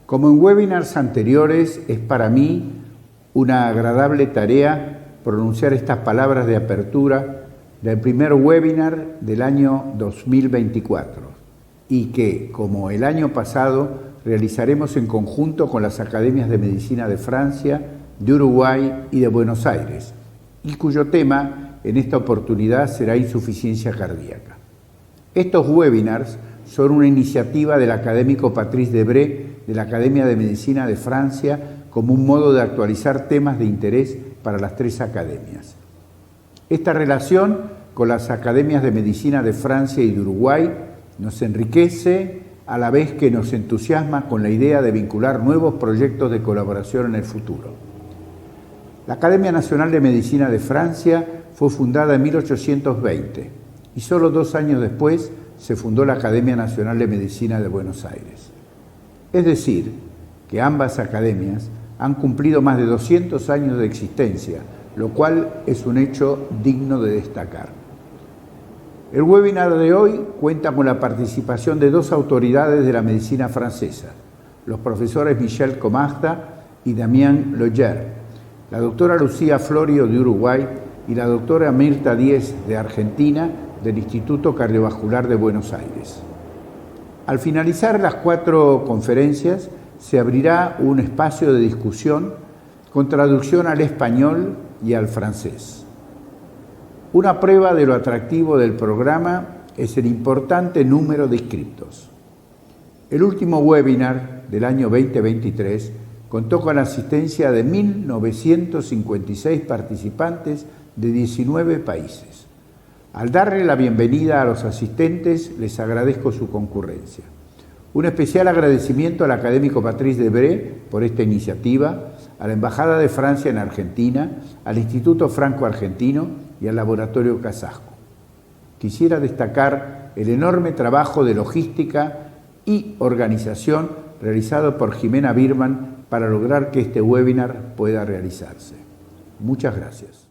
Como en webinars anteriores, es para mí una agradable tarea pronunciar estas palabras de apertura del primer webinar del año 2024 y que, como el año pasado, realizaremos en conjunto con las Academias de Medicina de Francia, de Uruguay y de Buenos Aires, y cuyo tema en esta oportunidad será insuficiencia cardíaca. Estos webinars son una iniciativa del académico Patrice Debré de la Academia de Medicina de Francia como un modo de actualizar temas de interés para las tres academias. Esta relación con las Academias de Medicina de Francia y de Uruguay nos enriquece a la vez que nos entusiasma con la idea de vincular nuevos proyectos de colaboración en el futuro. La Academia Nacional de Medicina de Francia fue fundada en 1820 y solo 2 años después se fundó la Academia Nacional de Medicina de Buenos Aires. Es decir, que ambas academias han cumplido más de 200 años de existencia, lo cual es un hecho digno de destacar. El webinar de hoy cuenta con la participación de 2 autoridades de la medicina francesa, los profesores Michel Comasta y Damien Loger, la doctora Lucía Florio de Uruguay y la doctora Mirta Díez de Argentina del Instituto Cardiovascular de Buenos Aires. Al finalizar las 4 conferencias, se abrirá un espacio de discusión con traducción al español y al francés. Una prueba de lo atractivo del programa es el importante número de inscriptos. El último webinar del año 2023 contó con la asistencia de 1.956 participantes de 19 países. Al darle la bienvenida a los asistentes, les agradezco su concurrencia. Un especial agradecimiento al académico Patrice Debré por esta iniciativa, a la Embajada de Francia en Argentina, al Instituto Franco-Argentino y al Laboratorio Casasco. Quisiera destacar el enorme trabajo de logística y organización realizado por Jimena Birman para lograr que este webinar pueda realizarse. Muchas gracias.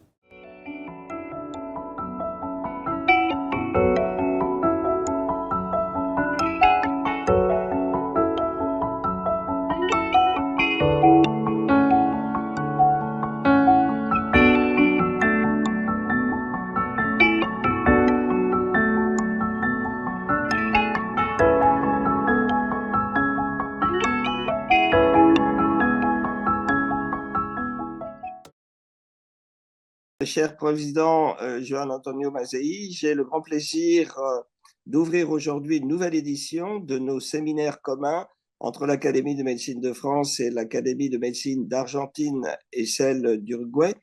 Cher président Joan Antonio Mazei, j'ai le grand plaisir d'ouvrir aujourd'hui une nouvelle édition de nos séminaires communs entre l'Académie de médecine de France et l'Académie de médecine d'Argentine et celle d'Uruguay.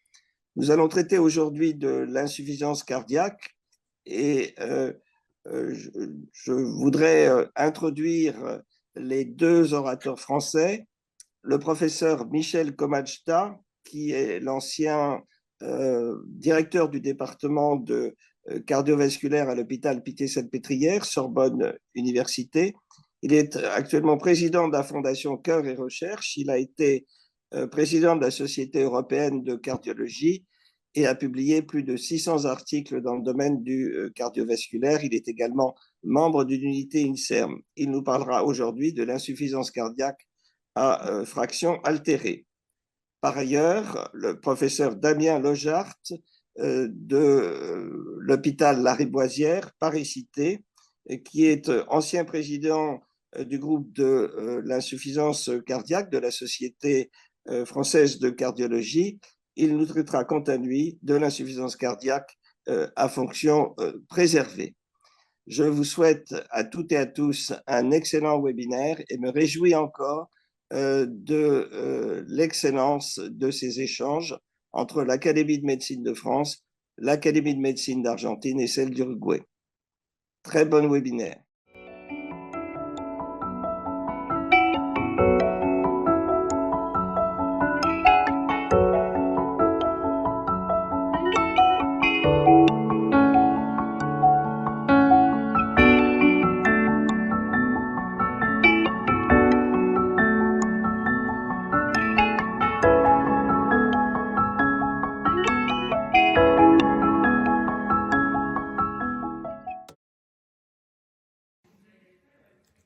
Nous allons traiter aujourd'hui de l'insuffisance cardiaque et je voudrais introduire les 2 orateurs français, le professeur Michel Comasta, qui est l'ancien directeur du département de cardiovasculaire à l'hôpital Pitié-Salpêtrière, Sorbonne Université. Il est actuellement président de la Fondation Cœur et Recherche. Il a été président de la Société européenne de cardiologie et a publié plus de 600 articles dans le domaine du cardiovasculaire. Il est également membre d'une unité INSERM. Il nous parlera aujourd'hui de l'insuffisance cardiaque à fraction altérée. Par ailleurs, le professeur Damien Lojart de l'hôpital Lariboisière, Paris-Cité, qui est ancien président du groupe de l'insuffisance cardiaque de la Société française de cardiologie. Il nous traitera quant à lui de l'insuffisance cardiaque à fonction préservée. Je vous souhaite à toutes et à tous un excellent webinaire et me réjouis encore de l'excellence de ces échanges entre l'Académie de médecine de France, l'Académie de médecine d'Argentine et celle d'Uruguay. Très bon webinaire.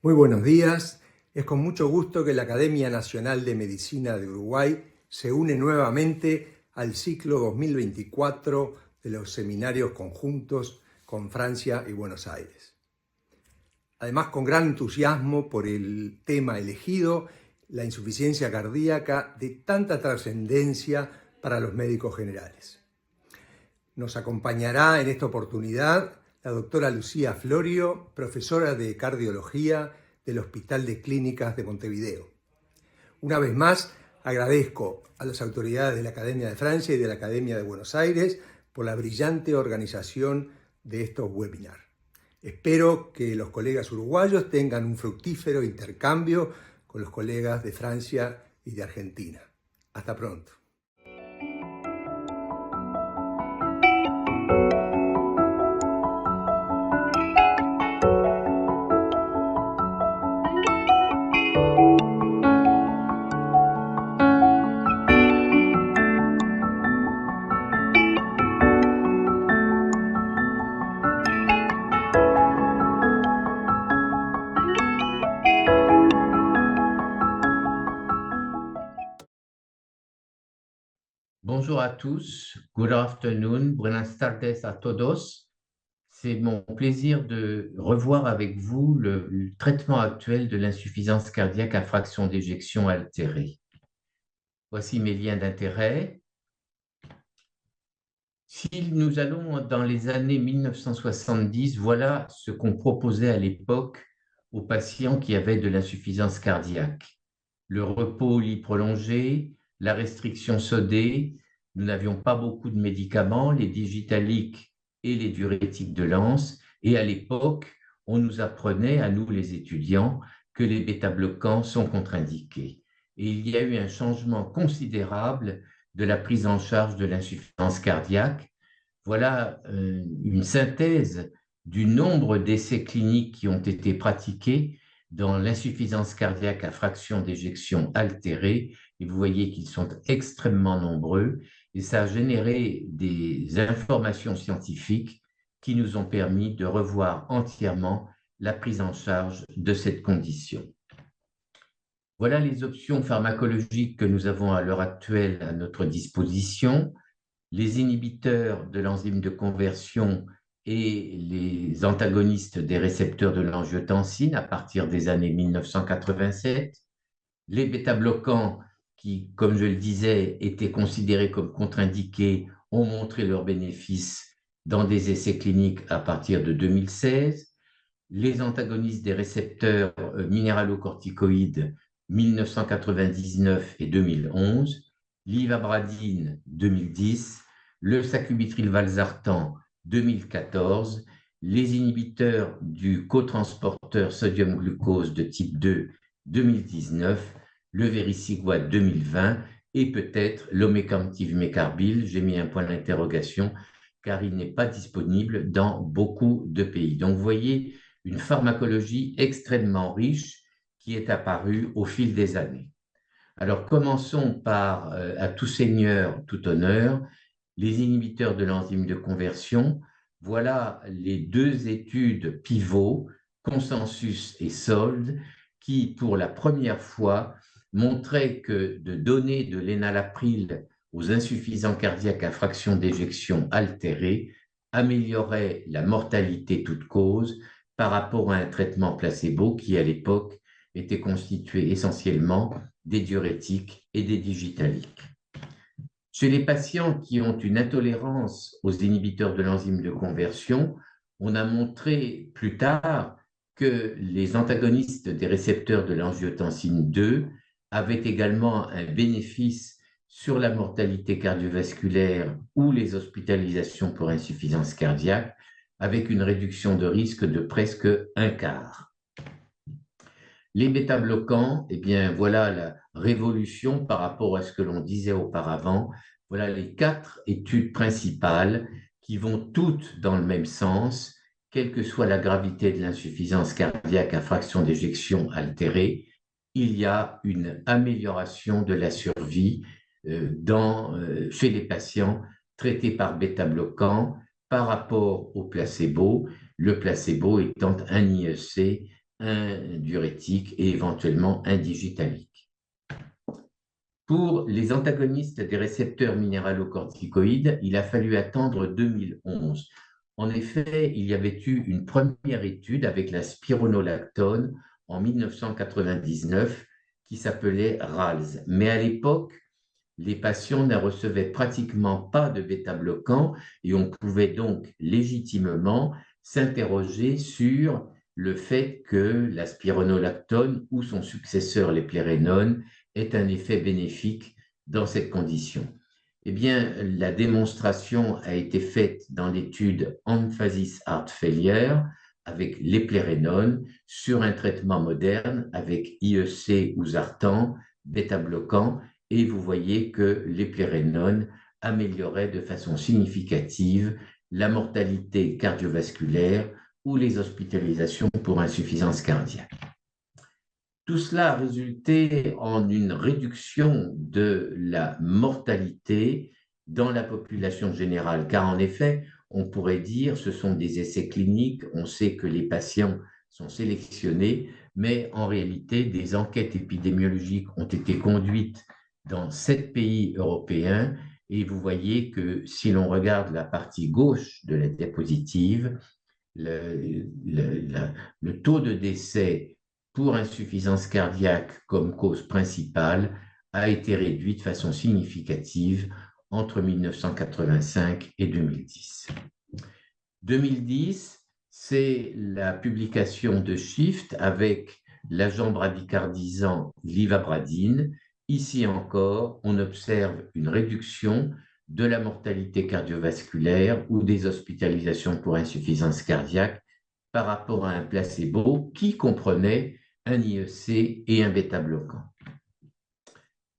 Muy buenos días. Es con mucho gusto que la Academia Nacional de Medicina de Uruguay se une nuevamente al ciclo 2024 de los seminarios conjuntos con Francia y Buenos Aires. Además, con gran entusiasmo por el tema elegido, la insuficiencia cardíaca de tanta trascendencia para los médicos generales. Nos acompañará en esta oportunidad la doctora Lucía Florio, profesora de cardiología del Hospital de Clínicas de Montevideo. Una vez más, agradezco a las autoridades de la Academia de Francia y de la Academia de Buenos Aires por la brillante organización de estos webinars. Espero que los colegas uruguayos tengan un fructífero intercambio con los colegas de Francia y de Argentina. Hasta pronto. Bonjour à tous, good afternoon, buenas tardes a todos. C'est mon plaisir de revoir avec vous le traitement actuel de l'insuffisance cardiaque à fraction d'éjection altérée. Voici mes liens d'intérêt. Si nous allons dans les années 1970, voilà ce qu'on proposait à l'époque aux patients qui avaient de l'insuffisance cardiaque. Le repos au lit prolongé, la restriction sodée. Nous n'avions pas beaucoup de médicaments, les digitaliques et les diurétiques de l'ANS. Et à l'époque, on nous apprenait, à nous les étudiants, que les bêta-bloquants sont contre-indiqués. Et il y a eu un changement considérable de la prise en charge de l'insuffisance cardiaque. Voilà une synthèse du nombre d'essais cliniques qui ont été pratiqués dans l'insuffisance cardiaque à fraction d'éjection altérée. Et vous voyez qu'ils sont extrêmement nombreux. Et ça a généré des informations scientifiques qui nous ont permis de revoir entièrement la prise en charge de cette condition. Voilà les options pharmacologiques que nous avons à l'heure actuelle à notre disposition. Les inhibiteurs de l'enzyme de conversion et les antagonistes des récepteurs de l'angiotensine à partir des années 1987. Les bêta-bloquants qui, comme je le disais, étaient considérés comme contre-indiqués, ont montré leurs bénéfices dans des essais cliniques à partir de 2016. Les antagonistes des récepteurs minéralocorticoïdes 1999 et 2011, l'ivabradine 2010, le sacubitril/valsartan 2014, les inhibiteurs du cotransporteur sodium-glucose de type 2 2019, le vericiguat 2020 et peut-être l'omecamtiv mecarbil. J'ai mis un point d'interrogation car il n'est pas disponible dans beaucoup de pays. Donc vous voyez une pharmacologie extrêmement riche qui est apparue au fil des années. Alors commençons par, à tout seigneur, tout honneur, les inhibiteurs de l'enzyme de conversion. Voilà les deux études pivots, Consensus et Solde, qui pour la première fois montraient que de donner de l'énalapril aux insuffisants cardiaques à fraction d'éjection altérée améliorait la mortalité toute cause par rapport à un traitement placebo qui, à l'époque, était constitué essentiellement des diurétiques et des digitaliques. Chez les patients qui ont une intolérance aux inhibiteurs de l'enzyme de conversion, on a montré plus tard que les antagonistes des récepteurs de l'angiotensine 2 avaient également un bénéfice sur la mortalité cardiovasculaire ou les hospitalisations pour insuffisance cardiaque, avec une réduction de risque de presque un quart. Les bêta-bloquants, eh bien, voilà la révolution par rapport à ce que l'on disait auparavant. Voilà les 4 études principales qui vont toutes dans le même sens, quelle que soit la gravité de l'insuffisance cardiaque à fraction d'éjection altérée. Il y a une amélioration de la survie chez les patients traités par bêta-bloquants par rapport au placebo, le placebo étant un IEC un diurétique et éventuellement un digitalique. Pour les antagonistes des récepteurs minéralocorticoïdes, il a fallu attendre 2011. En effet, il y avait eu une première étude avec la spironolactone en 1999 qui s'appelait RALS. Mais à l'époque, les patients ne recevaient pratiquement pas de bêta-bloquants et on pouvait donc légitimement s'interroger sur le fait que la spironolactone ou son successeur, l'éplérénone, ait un effet bénéfique dans cette condition. Eh bien, la démonstration a été faite dans l'étude Emphasis Heart Failure avec l'éplérénone sur un traitement moderne avec IEC ou Zartan, bêta-bloquant, et vous voyez que l'éplérénone améliorait de façon significative la mortalité cardiovasculaire ou les hospitalisations pour insuffisance cardiaque. Tout cela a résulté en une réduction de la mortalité dans la population générale, car en effet, on pourrait dire ce sont des essais cliniques, on sait que les patients sont sélectionnés, mais en réalité, des enquêtes épidémiologiques ont été conduites dans 7 pays européens et vous voyez que si l'on regarde la partie gauche de la diapositive, le taux de décès pour insuffisance cardiaque comme cause principale a été réduit de façon significative entre 1985 et 2010. 2010, c'est la publication de SHIFT avec l'agent bradicardisant l'ivabradine. Ici encore, on observe une réduction de la mortalité cardiovasculaire ou des hospitalisations pour insuffisance cardiaque par rapport à un placebo qui comprenait un IEC et un bêta-bloquant.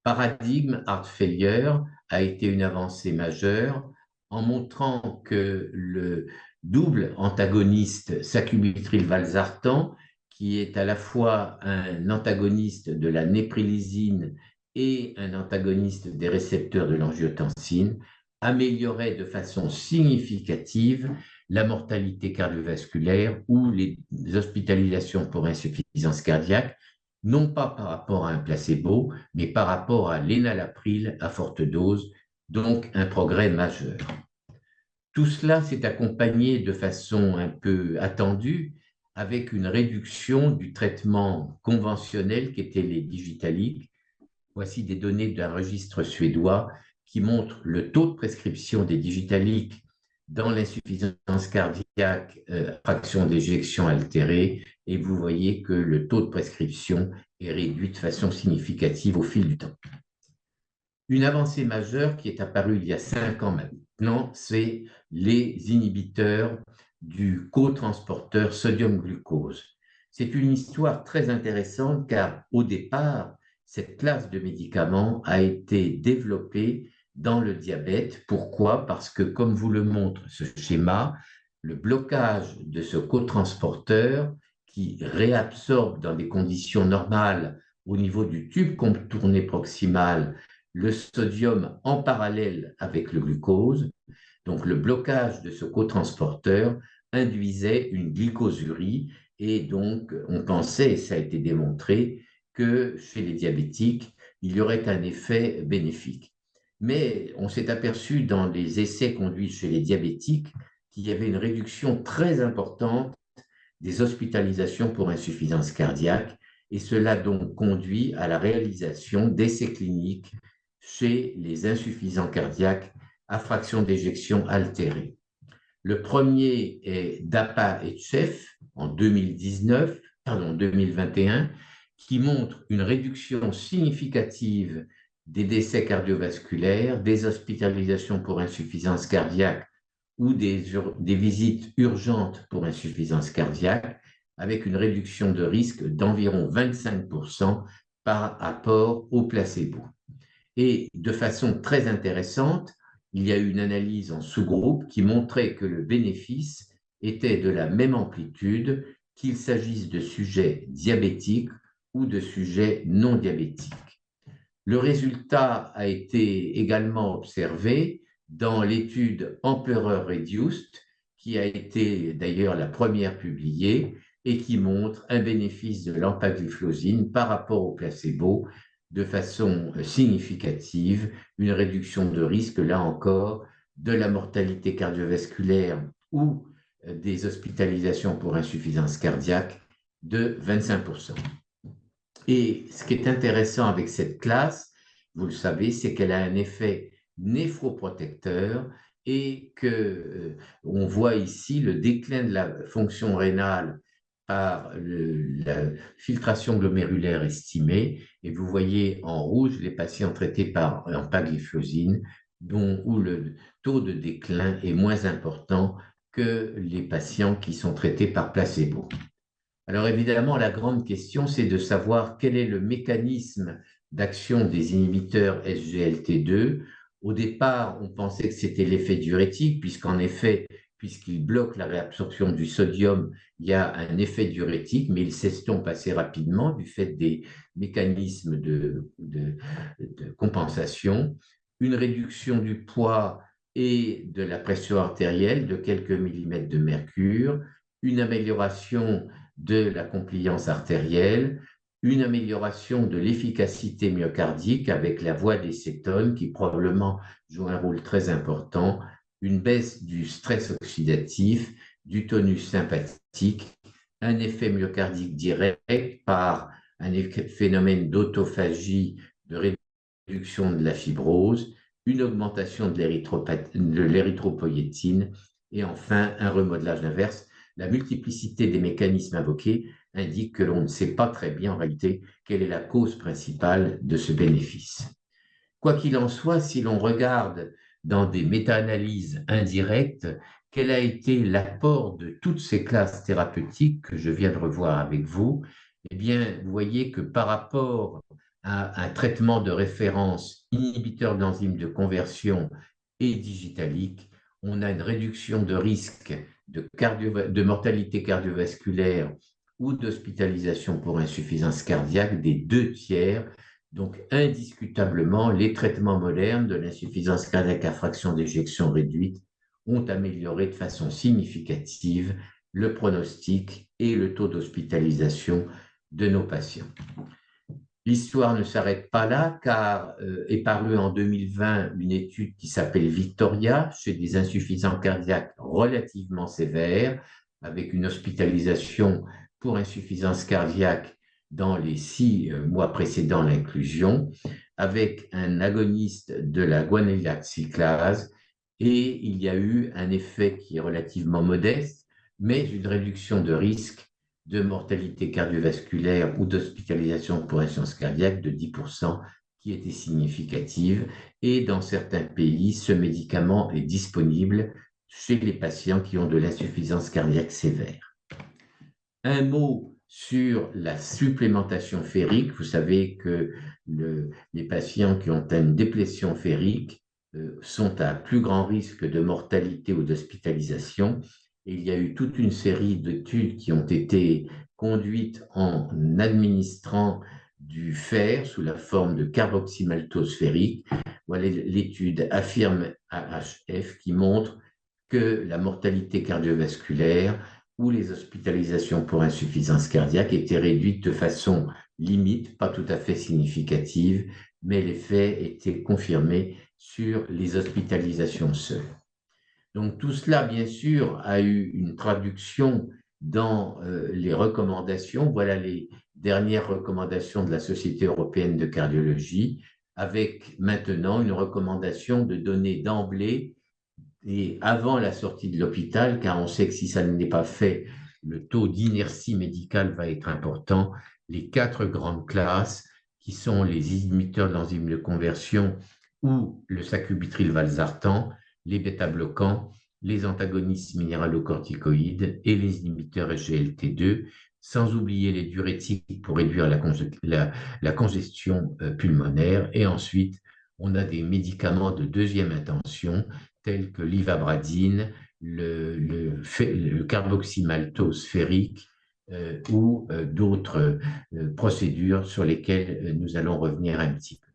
Paradigme Heart Failure a été une avancée majeure en montrant que le double antagoniste sacubitril/valsartan, qui est à la fois un antagoniste de la néprilysine et un antagoniste des récepteurs de l'angiotensine, améliorait de façon significative la mortalité cardiovasculaire ou les hospitalisations pour insuffisance cardiaque, non pas par rapport à un placebo, mais par rapport à l'énalapril à forte dose, donc un progrès majeur. Tout cela s'est accompagné de façon un peu attendue avec une réduction du traitement conventionnel qui étaient les digitaliques. Voici des données d'un registre suédois qui montrent le taux de prescription des digitaliques dans l'insuffisance cardiaque, fraction d'éjection altérée, et vous voyez que le taux de prescription est réduit de façon significative au fil du temps. Une avancée majeure qui est apparue il y a 5 ans maintenant, c'est les inhibiteurs du cotransporteur sodium-glucose. C'est une histoire très intéressante car au départ, cette classe de médicaments a été développée dans le diabète. Pourquoi? Parce que, comme vous le montre ce schéma, le blocage de ce cotransporteur qui réabsorbe dans des conditions normales au niveau du tube contourné proximal le sodium en parallèle avec le glucose. Donc, le blocage de ce cotransporteur induisait une glycosurie et donc on pensait, et ça a été démontré, que chez les diabétiques, il y aurait un effet bénéfique. Mais on s'est aperçu dans les essais conduits chez les diabétiques qu'il y avait une réduction très importante des hospitalisations pour insuffisance cardiaque et cela donc conduit à la réalisation d'essais cliniques chez les insuffisants cardiaques à fraction d'éjection altérée. Le premier est DAPA et CHEF en 2021, qui montre une réduction significative des décès cardiovasculaires, des hospitalisations pour insuffisance cardiaque ou des visites urgentes pour insuffisance cardiaque, avec une réduction de risque d'environ 25% par rapport au placebo. Et de façon très intéressante, il y a eu une analyse en sous-groupe qui montrait que le bénéfice était de la même amplitude qu'il s'agisse de sujets diabétiques ou de sujets non diabétiques. Le résultat a été également observé dans l'étude Emperor Reduced, qui a été d'ailleurs la première publiée et qui montre un bénéfice de l'empagliflozine par rapport au placebo de façon significative, une réduction de risque, là encore, de la mortalité cardiovasculaire ou des hospitalisations pour insuffisance cardiaque de 25%. Et ce qui est intéressant avec cette classe, vous le savez, c'est qu'elle a un effet néphroprotecteur et on voit ici le déclin de la fonction rénale par la filtration glomérulaire estimée. Et vous voyez en rouge les patients traités par empagliflozine, où le taux de déclin est moins important que les patients qui sont traités par placebo. Alors évidemment, la grande question, c'est de savoir quel est le mécanisme d'action des inhibiteurs SGLT2. Au départ, on pensait que c'était l'effet diurétique, puisqu'en effet, puisqu'il bloque la réabsorption du sodium, il y a un effet diurétique, mais il s'estompe assez rapidement du fait des mécanismes de compensation, une réduction du poids et de la pression artérielle de quelques millimètres de mercure, une amélioration de la compliance artérielle, une amélioration de l'efficacité myocardique avec la voie des cétones qui probablement joue un rôle très important, une baisse du stress oxydatif, du tonus sympathique, un effet myocardique direct par un phénomène d'autophagie, de réduction de la fibrose, une augmentation de l'érythropoïétine et enfin un remodelage inverse. La multiplicité des mécanismes invoqués indique que l'on ne sait pas très bien en réalité quelle est la cause principale de ce bénéfice. Quoi qu'il en soit, si l'on regarde dans des méta-analyses indirectes, quel a été l'apport de toutes ces classes thérapeutiques que je viens de revoir avec vous, eh bien, vous voyez que par rapport à un traitement de référence inhibiteur d'enzymes de conversion et digitalique, on a une réduction de risque de mortalité cardiovasculaire ou d'hospitalisation pour insuffisance cardiaque des 2/3. Donc, indiscutablement, les traitements modernes de l'insuffisance cardiaque à fraction d'éjection réduite ont amélioré de façon significative le pronostic et le taux d'hospitalisation de nos patients. L'histoire ne s'arrête pas là, car est parue en 2020 une étude qui s'appelle Victoria chez des insuffisants cardiaques relativement sévères, avec une hospitalisation pour insuffisance cardiaque dans les 6 mois précédant l'inclusion, avec un agoniste de la guanylyl cyclase, et il y a eu un effet qui est relativement modeste, mais une réduction de risque de mortalité cardiovasculaire ou d'hospitalisation pour insuffisance cardiaque de 10% qui était significative. Et dans certains pays, ce médicament est disponible chez les patients qui ont de l'insuffisance cardiaque sévère. Un mot sur la supplémentation ferrique. Vous savez que les patients qui ont une déplétion ferrique sont à plus grand risque de mortalité ou d'hospitalisation. Il y a eu toute une série d'études qui ont été conduites en administrant du fer sous la forme de carboxymaltose ferrique. Voilà l'étude AFFIRM-AHF qui montre que la mortalité cardiovasculaire ou les hospitalisations pour insuffisance cardiaque étaient réduites de façon limite, pas tout à fait significative, mais l'effet était confirmé sur les hospitalisations seules. Donc tout cela, bien sûr, a eu une traduction dans les recommandations. Voilà les dernières recommandations de la Société européenne de cardiologie, avec maintenant une recommandation de donner d'emblée et avant la sortie de l'hôpital, car on sait que si ça n'est pas fait, le taux d'inertie médicale va être important, les 4 grandes classes qui sont les inhibiteurs de l'enzyme de conversion ou le sacubitril/valsartan, les bêta-bloquants, les antagonistes minéralocorticoïdes et les inhibiteurs SGLT2, sans oublier les diurétiques pour réduire la congestion pulmonaire. Et ensuite, on a des médicaments de deuxième intention, tels que l'ivabradine, le carboxymaltose ferrique ou d'autres procédures sur lesquelles nous allons revenir un petit peu.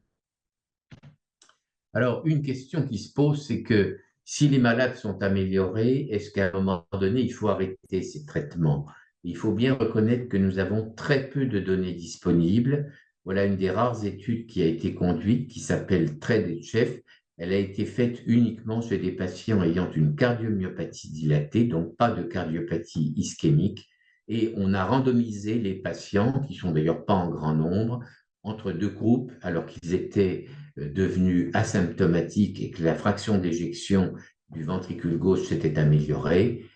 Alors, une question qui se pose, c'est que si les malades sont améliorés, est-ce qu'à un moment donné, il faut arrêter ces traitements? Il faut bien reconnaître que nous avons très peu de données disponibles. Voilà une des rares études qui a été conduite, qui s'appelle TRED-HF. Elle a été faite uniquement chez des patients ayant une cardiomyopathie dilatée, donc pas de cardiopathie ischémique. Et on a randomisé les patients, qui sont d'ailleurs pas en grand nombre, entre deux groupes, alors qu'ils étaient devenus asymptomatiques et que la fraction d'éjection du ventricule gauche s'était améliorée,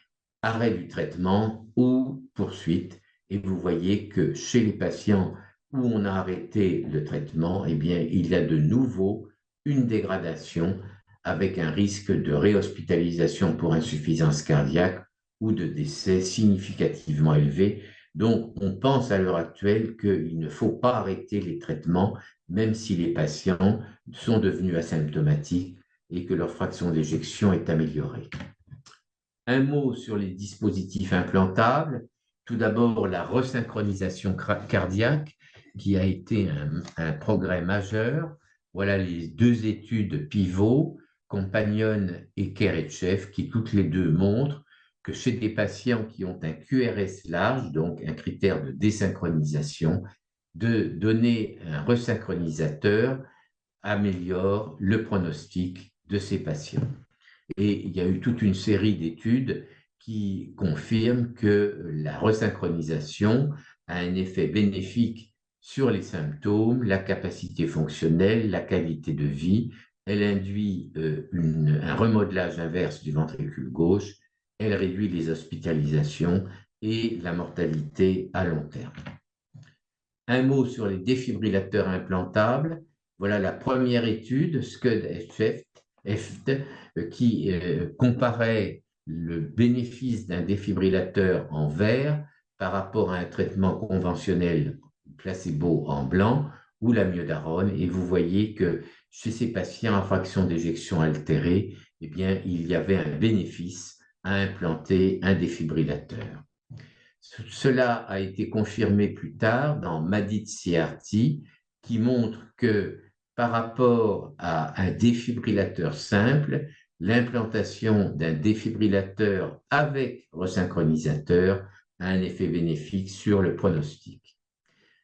arrêt du traitement ou poursuite. Et vous voyez que chez les patients où on a arrêté le traitement, eh bien, il y a de nouveau une dégradation avec un risque de réhospitalisation pour insuffisance cardiaque ou de décès significativement élevé. Donc, on pense à l'heure actuelle qu'il ne faut pas arrêter les traitements, même si les patients sont devenus asymptomatiques et que leur fraction d'éjection est améliorée. Un mot sur les dispositifs implantables. Tout d'abord, la resynchronisation cardiaque, qui a été un progrès majeur. Voilà les deux études pivots, Companion et CARE-HF, qui toutes les deux montrent que chez des patients qui ont un QRS large, donc un critère de désynchronisation, de donner un resynchronisateur améliore le pronostic de ces patients. Et il y a eu toute une série d'études qui confirment que la resynchronisation a un effet bénéfique sur les symptômes, la capacité fonctionnelle, la qualité de vie. Elle induit un remodelage inverse du ventricule gauche, elle réduit les hospitalisations et la mortalité à long terme. Un mot sur les défibrillateurs implantables. Voilà la première étude, SCUD-HF, qui comparait le bénéfice d'un défibrillateur en vert par rapport à un traitement conventionnel placebo en blanc ou l'amiodarone. Et vous voyez que chez ces patients à fraction d'éjection altérée, eh bien, il y avait un bénéfice à implanter un défibrillateur. Cela a été confirmé plus tard dans MADIT-CRT, qui montre que par rapport à un défibrillateur simple, l'implantation d'un défibrillateur avec resynchronisateur a un effet bénéfique sur le pronostic.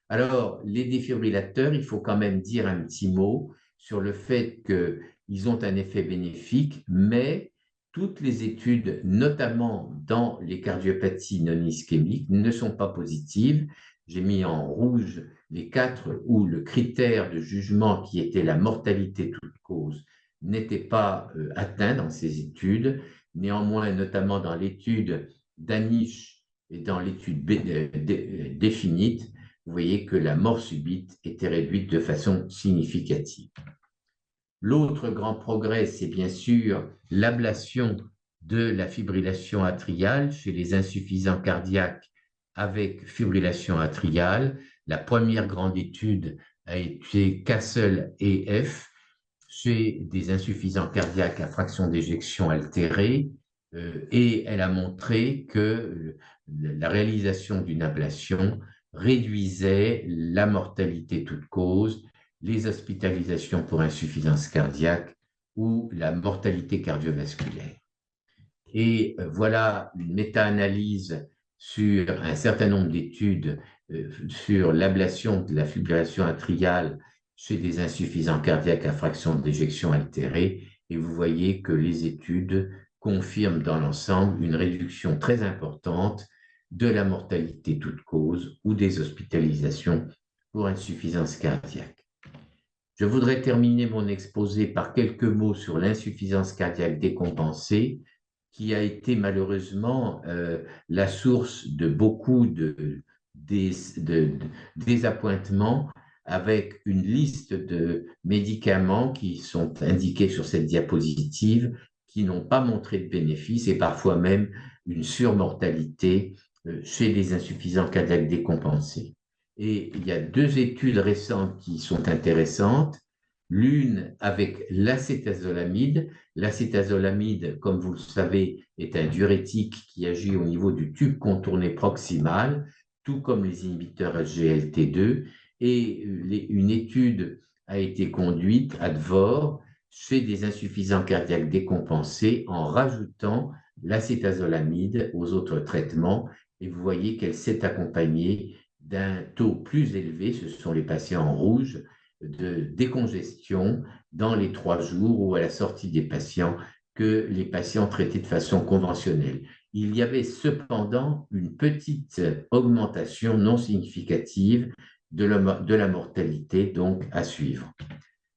Alors, les défibrillateurs, il faut quand même dire un petit mot sur le fait qu'ils ont un effet bénéfique, mais toutes les études, notamment dans les cardiopathies non ischémiques, ne sont pas positives. J'ai mis en rouge les 4 où le critère de jugement qui était la mortalité toute cause n'était pas atteint dans ces études. Néanmoins, notamment dans l'étude d'Anish et dans l'étude Definite, vous voyez que la mort subite était réduite de façon significative. L'autre grand progrès, c'est bien sûr l'ablation de la fibrillation atriale chez les insuffisants cardiaques avec fibrillation atriale. La première grande étude a été Castle-EF chez des insuffisants cardiaques à fraction d'éjection altérée et elle a montré que la réalisation d'une ablation réduisait la mortalité toute cause, les hospitalisations pour insuffisance cardiaque ou la mortalité cardiovasculaire. Et voilà une méta-analyse sur un certain nombre d'études sur l'ablation de la fibrillation atriale chez des insuffisants cardiaques à fraction d'éjection altérée. Et vous voyez que les études confirment dans l'ensemble une réduction très importante de la mortalité toute cause ou des hospitalisations pour insuffisance cardiaque. Je voudrais terminer mon exposé par quelques mots sur l'insuffisance cardiaque décompensée, qui a été malheureusement la source de beaucoup de désappointements, avec une liste de médicaments qui sont indiqués sur cette diapositive, qui n'ont pas montré de bénéfice et parfois même une surmortalité chez les insuffisants cardiaques décompensés. Et il y a 2 études récentes qui sont intéressantes. L'une avec l'acétazolamide. L'acétazolamide, comme vous le savez, est un diurétique qui agit au niveau du tube contourné proximal, tout comme les inhibiteurs SGLT2. Et une étude a été conduite à Dvor chez des insuffisants cardiaques décompensés en rajoutant l'acétazolamide aux autres traitements. et vous voyez qu'elle s'est accompagnée d'un taux plus élevé, ce sont les patients en rouge, de décongestion dans les 3 jours ou à la sortie des patients que les patients traités de façon conventionnelle. Il y avait cependant une petite augmentation non significative de la mortalité, donc à suivre.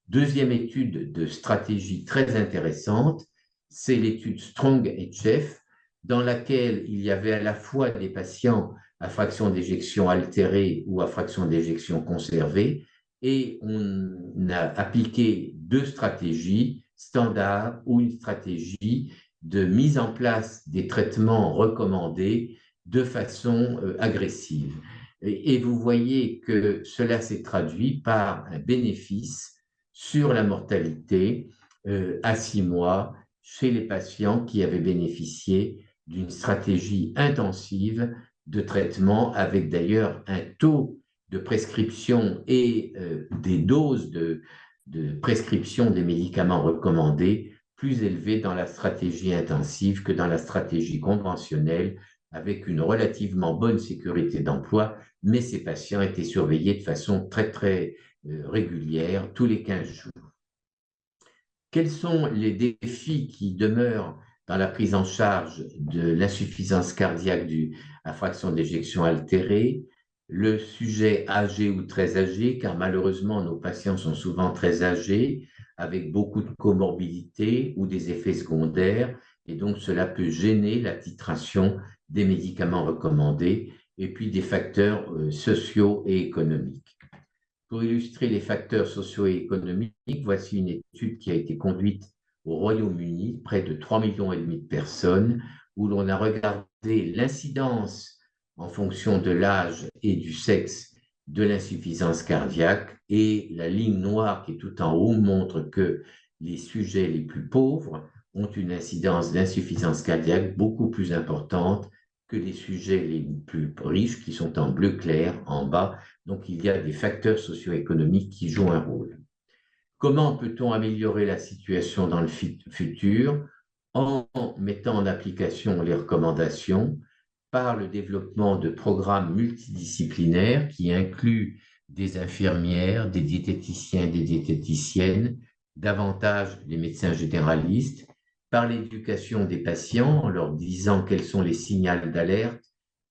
Deuxième étude de stratégie très intéressante, c'est l'étude Strong-HF, dans laquelle il y avait à la fois des patients à fraction d'éjection altérée ou à fraction d'éjection conservée, et on a appliqué 2 stratégies standards ou une stratégie de mise en place des traitements recommandés de façon agressive. Et vous voyez que cela s'est traduit par un bénéfice sur la mortalité à 6 mois chez les patients qui avaient bénéficié d'une stratégie intensive de traitement, avec d'ailleurs un taux de prescription et des doses de prescription des médicaments recommandés plus élevés dans la stratégie intensive que dans la stratégie conventionnelle, avec une relativement bonne sécurité d'emploi, mais ces patients étaient surveillés de façon très régulière, tous les 15 jours. Quels sont les défis qui demeurent dans la prise en charge de l'insuffisance cardiaque due à fraction d'éjection altérée? Le sujet âgé ou très âgé, car malheureusement nos patients sont souvent très âgés, avec beaucoup de comorbidités ou des effets secondaires, et donc cela peut gêner la titration des médicaments recommandés, et puis des facteurs sociaux et économiques. Pour illustrer les facteurs socio-économiques, voici une étude qui a été conduite au Royaume-Uni, près de 3,5 millions de personnes, où l'on a regardé l'incidence en fonction de l'âge et du sexe de l'insuffisance cardiaque, et la ligne noire qui est tout en haut montre que les sujets les plus pauvres ont une incidence d'insuffisance cardiaque beaucoup plus importante que les sujets les plus riches qui sont en bleu clair en bas. Donc, il y a des facteurs socio-économiques qui jouent un rôle. Comment peut-on améliorer la situation dans le futur? En mettant en application les recommandations par le développement de programmes multidisciplinaires qui incluent des infirmières, des diététiciens, des diététiciennes, davantage les médecins généralistes, par l'éducation des patients en leur disant quels sont les signaux d'alerte,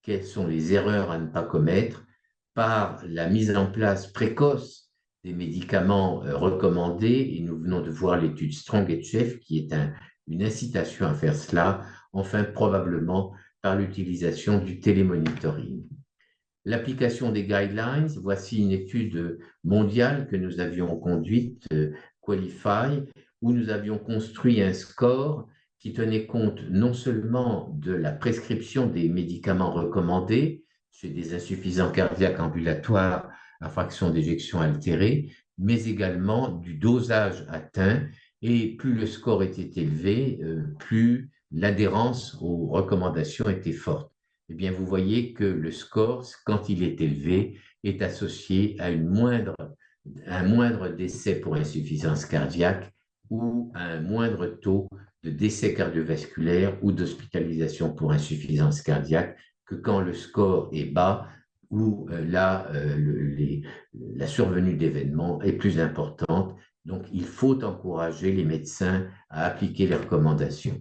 quelles sont les erreurs à ne pas commettre, par la mise en place précoce des médicaments recommandés, et nous venons de voir l'étude Strong-HF qui est une incitation à faire cela, enfin probablement par l'utilisation du télémonitoring. L'application des guidelines, voici une étude mondiale que nous avions conduite, Qualify, où nous avions construit un score qui tenait compte non seulement de la prescription des médicaments recommandés chez des insuffisants cardiaques ambulatoires à fraction d'éjection altérée, mais également du dosage atteint, et plus le score était élevé, plus l'adhérence aux recommandations était forte. Eh bien, vous voyez que le score, quand il est élevé, est associé à un moindre décès pour insuffisance cardiaque ou à un moindre taux de décès cardiovasculaire ou d'hospitalisation pour insuffisance cardiaque que quand le score est bas, où la survenue d'événements est plus importante. Donc, il faut encourager les médecins à appliquer les recommandations.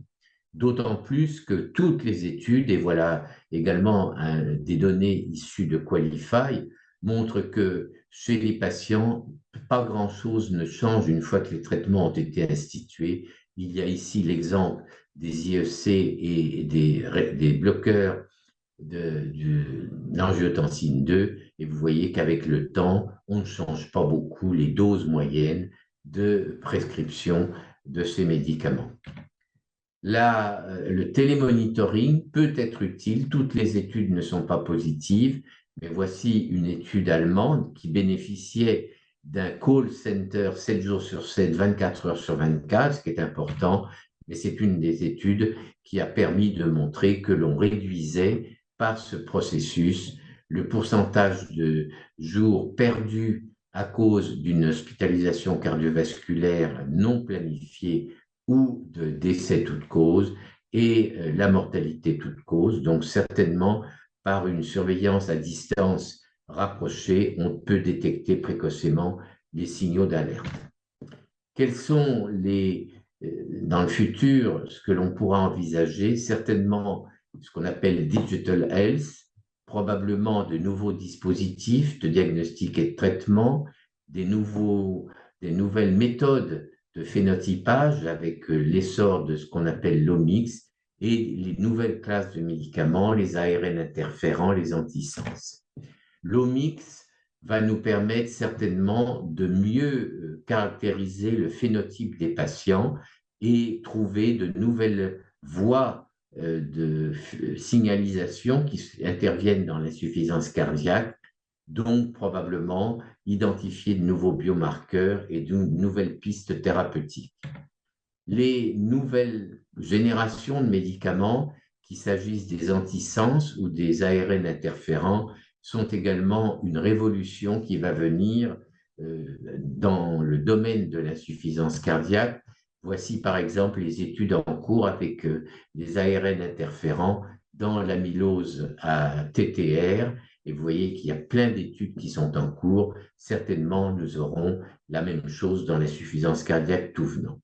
D'autant plus que toutes les études, et voilà également des données issues de Qualify, montrent que chez les patients, pas grand-chose ne change une fois que les traitements ont été institués. Il y a ici l'exemple des IEC et des bloqueurs de l'angiotensine 2, et vous voyez qu'avec le temps, on ne change pas beaucoup les doses moyennes de prescription de ces médicaments. Le télémonitoring peut être utile, toutes les études ne sont pas positives, mais voici une étude allemande qui bénéficiait d'un call center 7 jours sur 7, 24 heures sur 24, ce qui est important, mais c'est une des études qui a permis de montrer que l'on réduisait par ce processus le pourcentage de jours perdus à cause d'une hospitalisation cardiovasculaire non planifiée ou de décès toute cause et la mortalité toute cause. Donc certainement par une surveillance à distance rapprochée, on peut détecter précocement les signaux d'alerte. Quels sont dans le futur, ce que l'on pourra envisager? Certainement ce qu'on appelle digital health, probablement de nouveaux dispositifs de diagnostic et de traitement, des nouvelles méthodes de phénotypage avec l'essor de ce qu'on appelle l'omics et les nouvelles classes de médicaments, les ARN interférents, les antisens. L'omics va nous permettre certainement de mieux caractériser le phénotype des patients et trouver de nouvelles voies de signalisation qui interviennent dans l'insuffisance cardiaque, donc probablement identifier de nouveaux biomarqueurs et de nouvelles pistes thérapeutiques. Les nouvelles générations de médicaments, qu'il s'agisse des antisens ou des ARN interférents, sont également une révolution qui va venir dans le domaine de l'insuffisance cardiaque. Voici par exemple les études en cours avec les ARN interférents dans l'amylose à TTR. Et vous voyez qu'il y a plein d'études qui sont en cours. Certainement, nous aurons la même chose dans l'insuffisance cardiaque tout venant.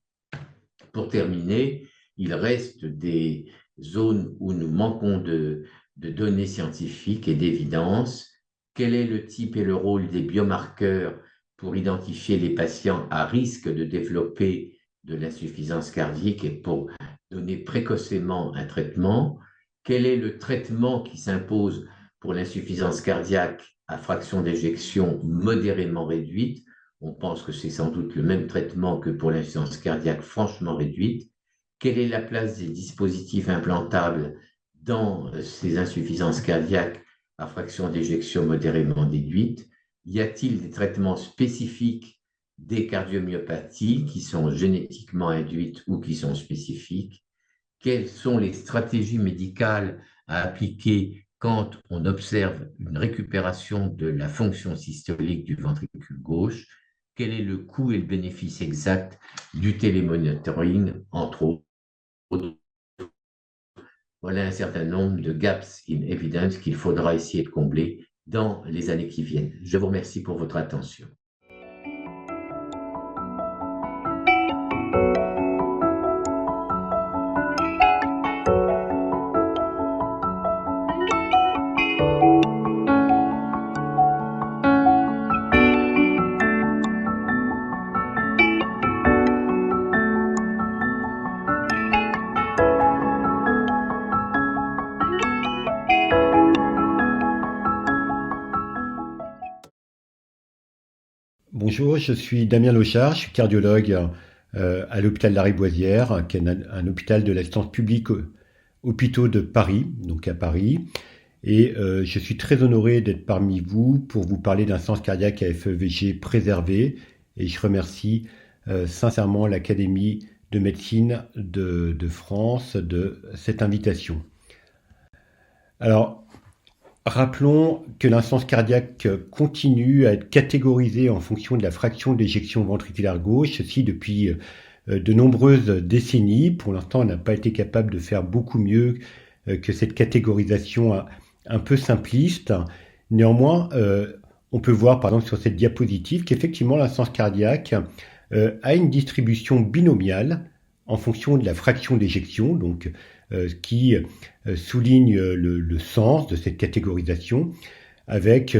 Pour terminer, il reste des zones où nous manquons de données scientifiques et d'évidence. Quel est le type et le rôle des biomarqueurs pour identifier les patients à risque de développer de l'insuffisance cardiaque et pour donner précocement un traitement? Quel est le traitement qui s'impose pour l'insuffisance cardiaque à fraction d'éjection modérément réduite? On pense que c'est sans doute le même traitement que pour l'insuffisance cardiaque franchement réduite. Quelle est la place des dispositifs implantables dans ces insuffisances cardiaques à fraction d'éjection modérément réduite? Y a-t-il des traitements spécifiques des cardiomyopathies qui sont génétiquement induites ou qui sont spécifiques? Quelles sont les stratégies médicales à appliquer quand on observe une récupération de la fonction systolique du ventricule gauche? Quel est le coût et le bénéfice exact du télémonitoring, entre autres? Voilà un certain nombre de gaps in evidence qu'il faudra essayer de combler dans les années qui viennent. Je vous remercie pour votre attention. Bonjour, je suis Damien Lochard, je suis cardiologue à l'hôpital de la Lariboisière, qui est un hôpital de l'assistance publique hôpitaux de Paris, donc à Paris. Et je suis très honoré d'être parmi vous pour vous parler d'insuffisance cardiaque à FEVG préservée. Et je remercie sincèrement l'Académie de médecine de France de cette invitation. Alors, rappelons que l'insuffisance cardiaque continue à être catégorisée en fonction de la fraction d'éjection ventriculaire gauche, ceci depuis de nombreuses décennies. Pour l'instant, on n'a pas été capable de faire beaucoup mieux que cette catégorisation un peu simpliste. Néanmoins, on peut voir par exemple sur cette diapositive qu'effectivement l'insuffisance cardiaque a une distribution binomiale en fonction de la fraction d'éjection, donc qui souligne le sens de cette catégorisation, avec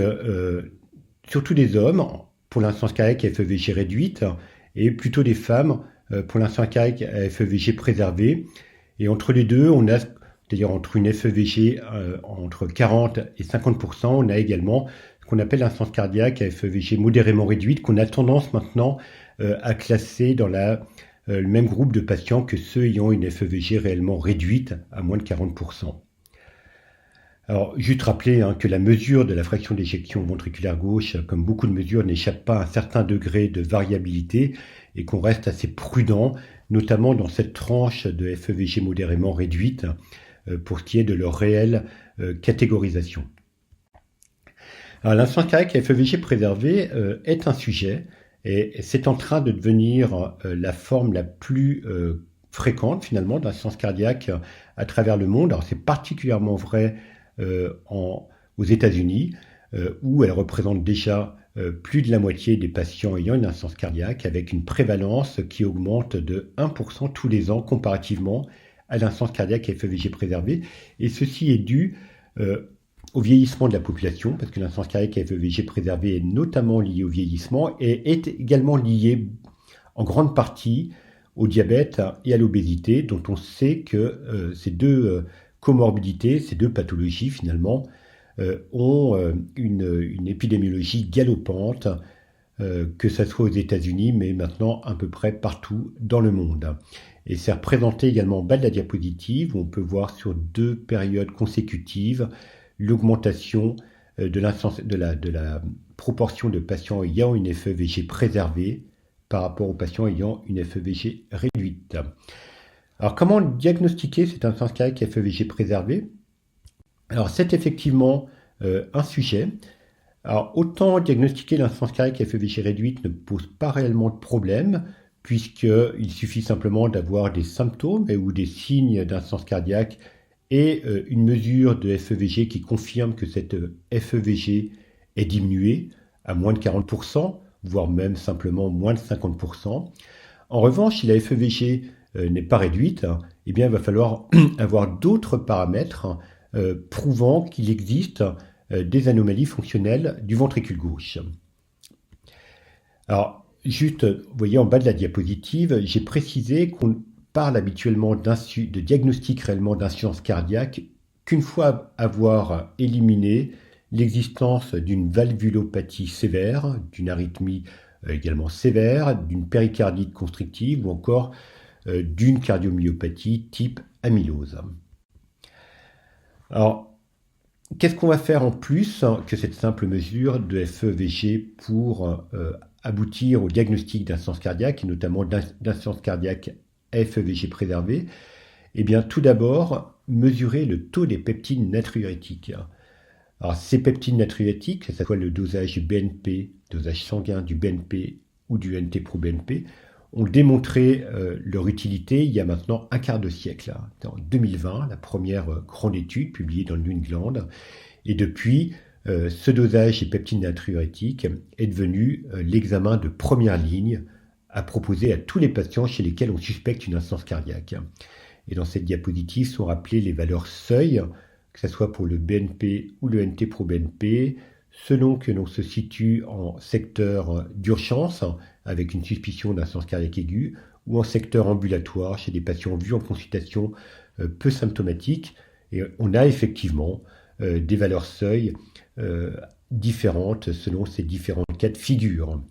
surtout des hommes pour l'insuffisance cardiaque à FEVG réduite et plutôt des femmes pour l'insuffisance cardiaque à FEVG préservée. Et entre les deux, on a, c'est-à-dire entre une FEVG entre 40 et 50%, on a également ce qu'on appelle l'insuffisance cardiaque à FEVG modérément réduite, qu'on a tendance maintenant à classer dans le même groupe de patients que ceux ayant une FEVG réellement réduite à moins de 40%. Alors, juste rappeler que la mesure de la fraction d'éjection ventriculaire gauche, comme beaucoup de mesures, n'échappe pas à un certain degré de variabilité et qu'on reste assez prudent, notamment dans cette tranche de FEVG modérément réduite, pour ce qui est de leur réelle catégorisation. Alors, l'insuffisance cardiaque à FEVG préservée est un sujet. Et c'est en train de devenir la forme la plus fréquente finalement d'insuffisance cardiaque à travers le monde. Alors c'est particulièrement vrai aux États-Unis, où elle représente déjà plus de la moitié des patients ayant une insuffisance cardiaque, avec une prévalence qui augmente de 1% tous les ans comparativement à l'insuffisance cardiaque à FEVG préservée. Et ceci est dû au vieillissement de la population, parce que l'insuffisance cardiaque à FEVG préservée est notamment liée au vieillissement et est également liée en grande partie au diabète et à l'obésité, dont on sait que ces deux comorbidités, ces deux pathologies finalement, ont une épidémiologie galopante, que ce soit aux États-Unis, mais maintenant à peu près partout dans le monde. Et c'est représenté également en bas de la diapositive, où on peut voir sur 2 périodes consécutives l'augmentation de la proportion de patients ayant une FEVG préservée par rapport aux patients ayant une FEVG réduite. Alors comment diagnostiquer cette insuffisance cardiaque FEVG préservée ? Alors c'est effectivement un sujet. Alors autant diagnostiquer l'insuffisance cardiaque FEVG réduite ne pose pas réellement de problème, puisqu'il suffit simplement d'avoir des symptômes ou des signes d'insuffisance cardiaque et une mesure de FEVG qui confirme que cette FEVG est diminuée à moins de 40%, voire même simplement moins de 50%. En revanche, si la FEVG n'est pas réduite, eh bien, il va falloir avoir d'autres paramètres prouvant qu'il existe des anomalies fonctionnelles du ventricule gauche. Alors, juste, vous voyez en bas de la diapositive, j'ai précisé qu'on parle habituellement de diagnostic réellement d'insuffisance cardiaque qu'une fois avoir éliminé l'existence d'une valvulopathie sévère, d'une arythmie également sévère, d'une péricardite constrictive ou encore d'une cardiomyopathie type amylose. Alors, qu'est-ce qu'on va faire en plus que cette simple mesure de FEVG pour aboutir au diagnostic d'insuffisance cardiaque, et notamment d'insuffisance cardiaque FEVG préservée? Eh bien, tout d'abord, mesurer le taux des peptides natriurétiques. Alors, ces peptides natriurétiques, que ce soit le dosage du BNP, dosage sanguin du BNP ou du NT-proBNP, ont démontré leur utilité il y a maintenant un quart de siècle. En 2020, la première grande étude publiée dans le New England. Et depuis, ce dosage des peptides natriurétiques est devenu l'examen de première ligne à proposer à tous les patients chez lesquels on suspecte une insuffisance cardiaque. Et dans cette diapositive sont rappelées les valeurs seuil, que ce soit pour le BNP ou le NT-proBNP, selon que l'on se situe en secteur d'urgence, avec une suspicion d'insuffisance cardiaque aiguë, ou en secteur ambulatoire, chez des patients vus en consultation peu symptomatiques. Et on a effectivement des valeurs seuil différentes selon ces différents cas de figure.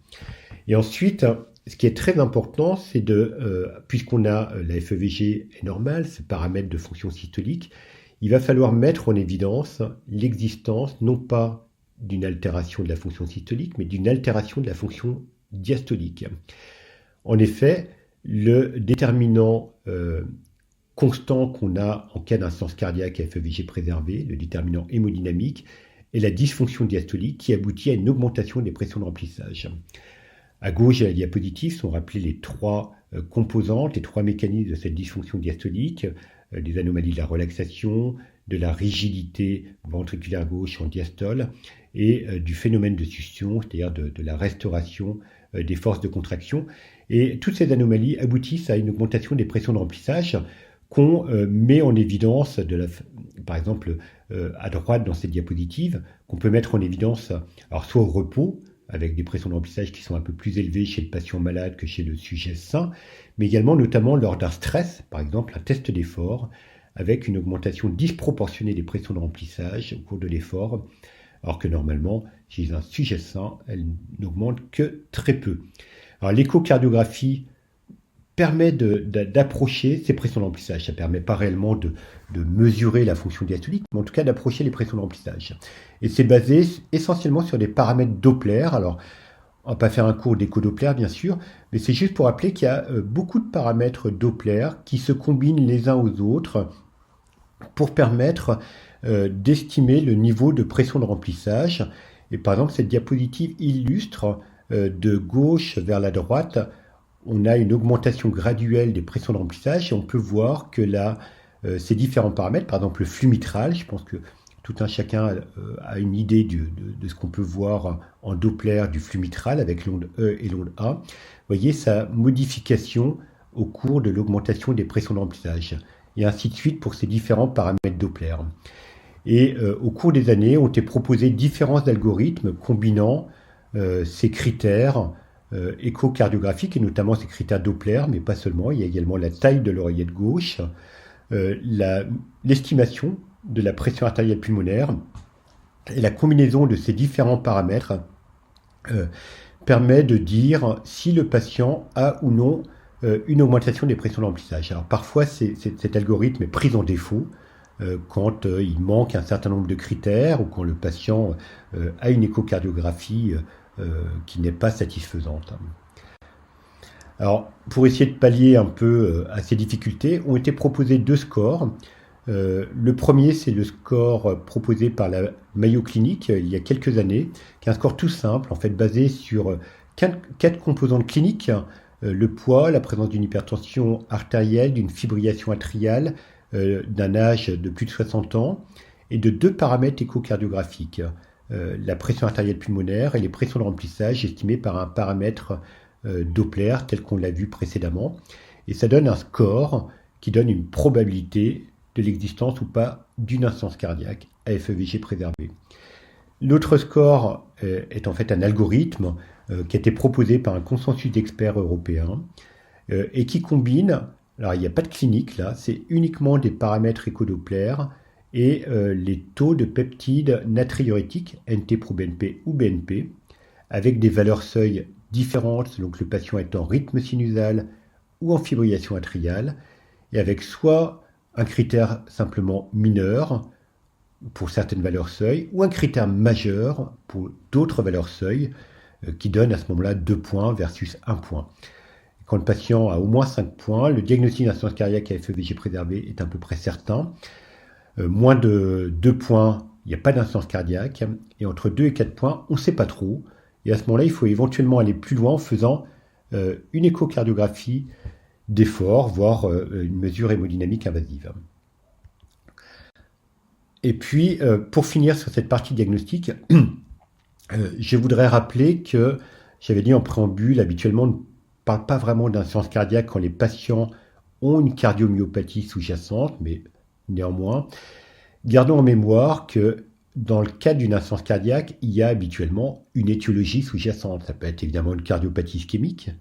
Et ensuite, ce qui est très important, c'est puisqu'on a la FEVG est normale, ce paramètre de fonction systolique, il va falloir mettre en évidence l'existence non pas d'une altération de la fonction systolique, mais d'une altération de la fonction diastolique. En effet, le déterminant constant qu'on a en cas d'insuffisance cardiaque à FEVG préservée, le déterminant hémodynamique, est la dysfonction diastolique qui aboutit à une augmentation des pressions de remplissage. À gauche de la diapositive sont rappelées les 3 composantes, les 3 mécanismes de cette dysfonction diastolique, des anomalies de la relaxation, de la rigidité ventriculaire gauche en diastole et du phénomène de succion, c'est-à-dire de la restauration des forces de contraction. Et toutes ces anomalies aboutissent à une augmentation des pressions de remplissage qu'on met en évidence, par exemple à droite dans cette diapositive, qu'on peut mettre en évidence alors soit au repos, avec des pressions de remplissage qui sont un peu plus élevées chez le patient malade que chez le sujet sain, mais également notamment lors d'un stress, par exemple un test d'effort, avec une augmentation disproportionnée des pressions de remplissage au cours de l'effort, alors que normalement, chez un sujet sain, elle n'augmente que très peu. Alors l'échocardiographie permet d'approcher ces pressions de remplissage. Ça ne permet pas réellement de mesurer la fonction diastolique, mais en tout cas d'approcher les pressions de remplissage. Et c'est basé essentiellement sur des paramètres Doppler. Alors, on ne va pas faire un cours d'écho-Doppler, bien sûr, mais c'est juste pour rappeler qu'il y a beaucoup de paramètres Doppler qui se combinent les uns aux autres pour permettre d'estimer le niveau de pression de remplissage. Et par exemple, cette diapositive illustre de gauche vers la droite, on a une augmentation graduelle des pressions de remplissage et on peut voir que là, ces différents paramètres, par exemple le flux mitral, je pense que tout un chacun a une idée de ce qu'on peut voir en Doppler du flux mitral avec l'onde E et l'onde A. Vous voyez sa modification au cours de l'augmentation des pressions de remplissage, et ainsi de suite pour ces différents paramètres Doppler. Et au cours des années, ont été proposés différents algorithmes combinant ces critères échocardiographiques, et notamment ces critères Doppler, mais pas seulement. Il y a également la taille de l'oreillette gauche, l'estimation de la pression artérielle pulmonaire, et la combinaison de ces différents paramètres permet de dire si le patient a ou non une augmentation des pressions de remplissage. Alors parfois, cet algorithme est pris en défaut quand il manque un certain nombre de critères ou quand le patient a une échocardiographie qui n'est pas satisfaisante. Alors, pour essayer de pallier un peu à ces difficultés, ont été proposés 2 scores. Le premier, c'est le score proposé par la Mayo Clinic il y a quelques années, qui est un score tout simple, en fait basé sur 4 composantes cliniques, le poids, la présence d'une hypertension artérielle, d'une fibrillation atriale, d'un âge de plus de 60 ans, et de 2 paramètres échocardiographiques, la pression artérielle pulmonaire et les pressions de remplissage estimées par un paramètre Doppler tel qu'on l'a vu précédemment. Et ça donne un score qui donne une probabilité de l'existence ou pas d'une insuffisance cardiaque à FEVG préservé. L'autre score est en fait un algorithme qui a été proposé par un consensus d'experts européens et qui combine, alors il n'y a pas de clinique là, c'est uniquement des paramètres écho-Doppler et les taux de peptides natriurétiques, NT-proBNP ou BNP, avec des valeurs seuil différentes selon que le patient est en rythme sinusal ou en fibrillation atriale, et avec soit un critère simplement mineur pour certaines valeurs seuil, ou un critère majeur pour d'autres valeurs seuil, qui donne à ce moment-là 2 points versus 1 point. Quand le patient a au moins 5 points, le diagnostic d'insuffisance cardiaque à FEVG préservé est à peu près certain. Moins de 2 points, il n'y a pas d'insuffisance cardiaque, et entre 2 et 4 points, on ne sait pas trop. Et à ce moment-là, il faut éventuellement aller plus loin en faisant une échocardiographie d'effort, voire une mesure hémodynamique invasive. Et puis, pour finir sur cette partie diagnostique, je voudrais rappeler que j'avais dit en préambule, habituellement, on ne parle pas vraiment d'insuffisance cardiaque quand les patients ont une cardiomyopathie sous-jacente, mais néanmoins, gardons en mémoire que dans le cas d'une insuffisance cardiaque, il y a habituellement une étiologie sous-jacente. Ça peut être évidemment une cardiopathie ischémique,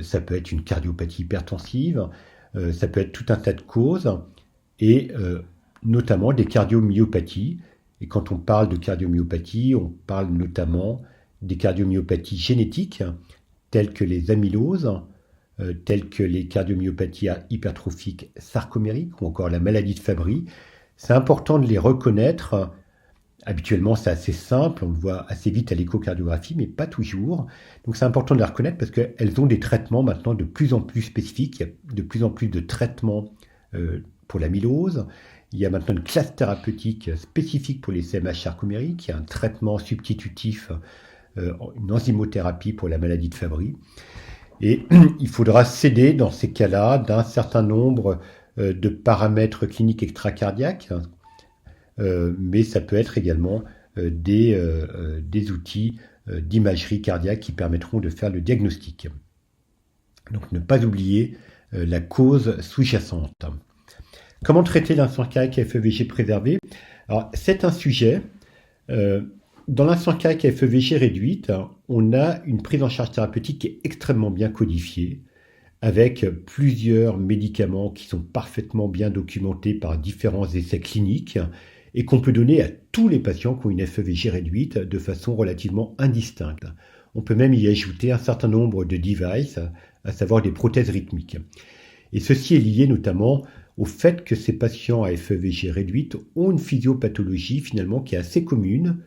ça peut être une cardiopathie hypertensive, ça peut être tout un tas de causes, et notamment des cardiomyopathies. Et quand on parle de cardiomyopathie, on parle notamment des cardiomyopathies génétiques, telles que les amyloses, telles que les cardiomyopathies hypertrophiques sarcomériques, ou encore la maladie de Fabry. C'est important de les reconnaître. Habituellement, c'est assez simple, on le voit assez vite à l'échocardiographie, mais pas toujours. Donc c'est important de les reconnaître parce qu'elles ont des traitements maintenant de plus en plus spécifiques. Il y a de plus en plus de traitements pour l'amylose. Il y a maintenant une classe thérapeutique spécifique pour les CMH sarcomériques. Il y a un traitement substitutif, une enzymothérapie pour la maladie de Fabry. Et il faudra s'aider dans ces cas-là d'un certain nombre de paramètres cliniques extracardiaques, mais ça peut être également des outils d'imagerie cardiaque qui permettront de faire le diagnostic. Donc ne pas oublier la cause sous-jacente. Comment traiter l'insuffisance cardiaque à FEVG préservée? Alors c'est un sujet. Dans l'insuffisance cardiaque à FEVG réduite, on a une prise en charge thérapeutique qui est extrêmement bien codifiée, avec plusieurs médicaments qui sont parfaitement bien documentés par différents essais cliniques et qu'on peut donner à tous les patients qui ont une FEVG réduite de façon relativement indistincte. On peut même y ajouter un certain nombre de devices, à savoir des prothèses rythmiques. Et ceci est lié notamment au fait que ces patients à FEVG réduite ont une physiopathologie finalement qui est assez commune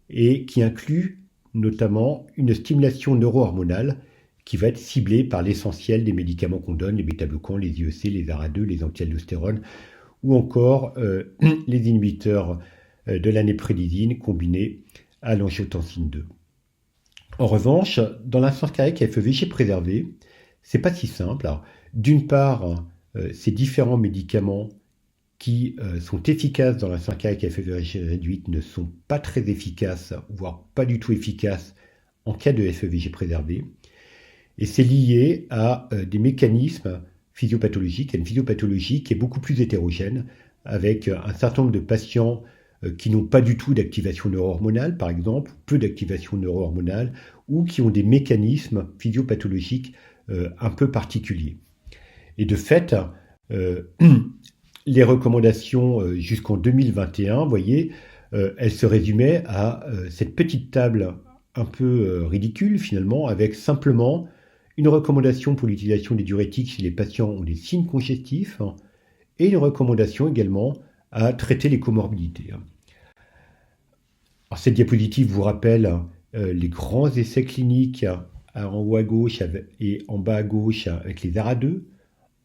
et qui inclut notamment une stimulation neurohormonale qui va être ciblée par l'essentiel des médicaments qu'on donne, les bêta-bloquants, les IEC, les ARA2, les anti-aldostérone, ou encore les inhibiteurs de la néprédisine combinés à l'angiotensine 2. En revanche, dans l'insuffisance cardiaque à FEVG préservée, c'est pas si simple. Alors, d'une part, ces différents médicaments qui sont efficaces dans l'insuffisance cardiaque à FEVG réduite ne sont pas très efficaces, voire pas du tout efficaces en cas de FEVG préservé. Et c'est lié à des mécanismes physiopathologiques, à une physiopathologie qui est beaucoup plus hétérogène, avec un certain nombre de patients qui n'ont pas du tout d'activation neuro-hormonale, par exemple, peu d'activation neuro-hormonale, ou qui ont des mécanismes physiopathologiques un peu particuliers. Et de fait, les recommandations jusqu'en 2021, vous voyez, elles se résumaient à cette petite table un peu ridicule finalement, avec simplement une recommandation pour l'utilisation des diurétiques si les patients ont des signes congestifs, et une recommandation également à traiter les comorbidités. Alors, cette diapositive vous rappelle les grands essais cliniques en haut à gauche et en bas à gauche avec les ARA2,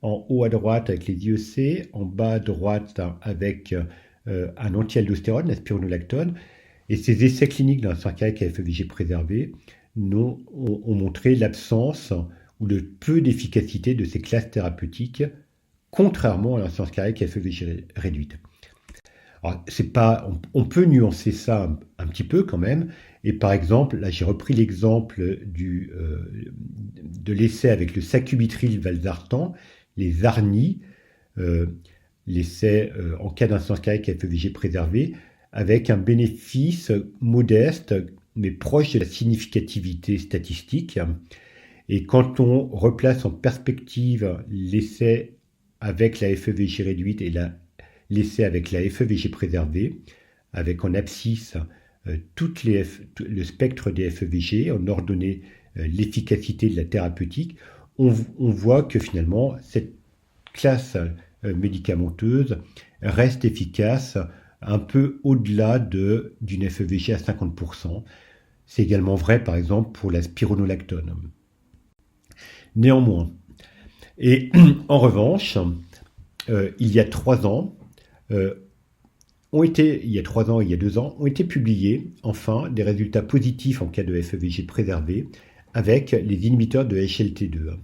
en haut à droite avec les IEC, en bas à droite avec un anti-aldostérone, la spironolactone. Et ces essais cliniques d'insuffisance cardiaque à FEVG préservé ont montré l'absence ou le peu d'efficacité de ces classes thérapeutiques, contrairement à l'insuffisance cardiaque à FEVG réduite. Alors, on peut nuancer ça un petit peu quand même. Et par exemple, là j'ai repris l'exemple de l'essai avec le sacubitril/valsartan, les ARNI, l'essai en cas d'insuffisance cardiaque à FEVG préservé, avec un bénéfice modeste, mais proche de la significativité statistique. Et quand on replace en perspective l'essai avec la FEVG réduite et l'essai avec la FEVG préservée, avec en abscisse le spectre des FEVG, en ordonnée l'efficacité de la thérapeutique, on voit que finalement cette classe médicamenteuse reste efficace un peu au-delà d'une FEVG à 50%. C'est également vrai par exemple pour la spironolactone. Néanmoins, et en revanche, il y a 3 ans, il y a 2 ans, ont été publiés enfin des résultats positifs en cas de FEVG préservé avec les inhibiteurs de HLT2.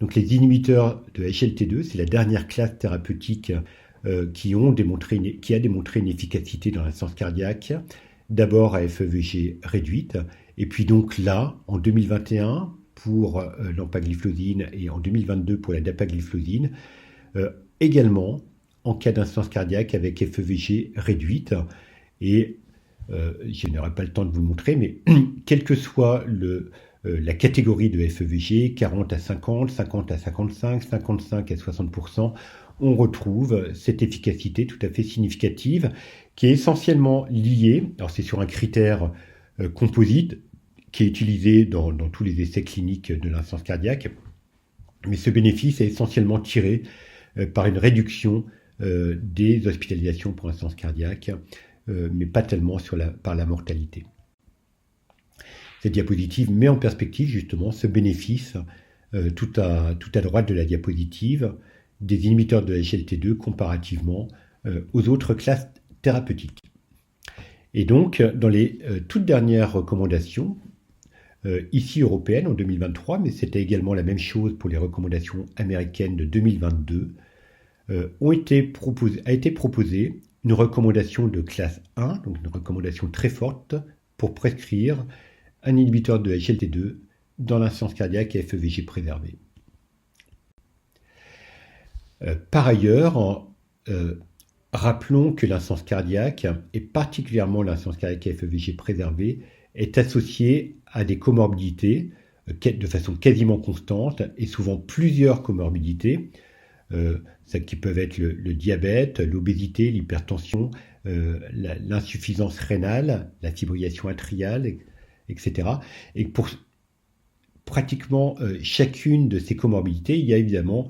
Donc les inhibiteurs de HLT2, c'est la dernière classe thérapeutique qui a démontré une efficacité dans l'insuffisance cardiaque, d'abord à FEVG réduite, et puis donc là, en 2021, pour l'empagliflozine et en 2022 pour la dapagliflozine, également en cas d'insuffisance cardiaque avec FEVG réduite. Et je n'aurai pas le temps de vous montrer, mais quelle que soit la catégorie de FEVG, 40 à 50, 50 à 55, 55 à 60%, on retrouve cette efficacité tout à fait significative qui est essentiellement liée, alors c'est sur un critère composite qui est utilisé dans tous les essais cliniques de l'insuffisance cardiaque, mais ce bénéfice est essentiellement tiré par une réduction des hospitalisations pour insuffisance cardiaque, mais pas tellement par la mortalité. Cette diapositive met en perspective justement ce bénéfice tout à droite de la diapositive des inhibiteurs de HLT2 comparativement aux autres classes thérapeutiques. Et donc, dans les toutes dernières recommandations, ici européennes en 2023, mais c'était également la même chose pour les recommandations américaines de 2022, a été proposée une recommandation de classe 1, donc une recommandation très forte pour prescrire un inhibiteur de HLT2 dans l'insuffisance cardiaque à FEVG préservé. Par ailleurs, rappelons que l'insuffisance cardiaque, et particulièrement l'insuffisance cardiaque à FEVG préservé, est associée à des comorbidités de façon quasiment constante et souvent plusieurs comorbidités, qui peuvent être le diabète, l'obésité, l'hypertension, l'insuffisance rénale, la fibrillation atriale, etc. Et pour pratiquement chacune de ces comorbidités, il y a évidemment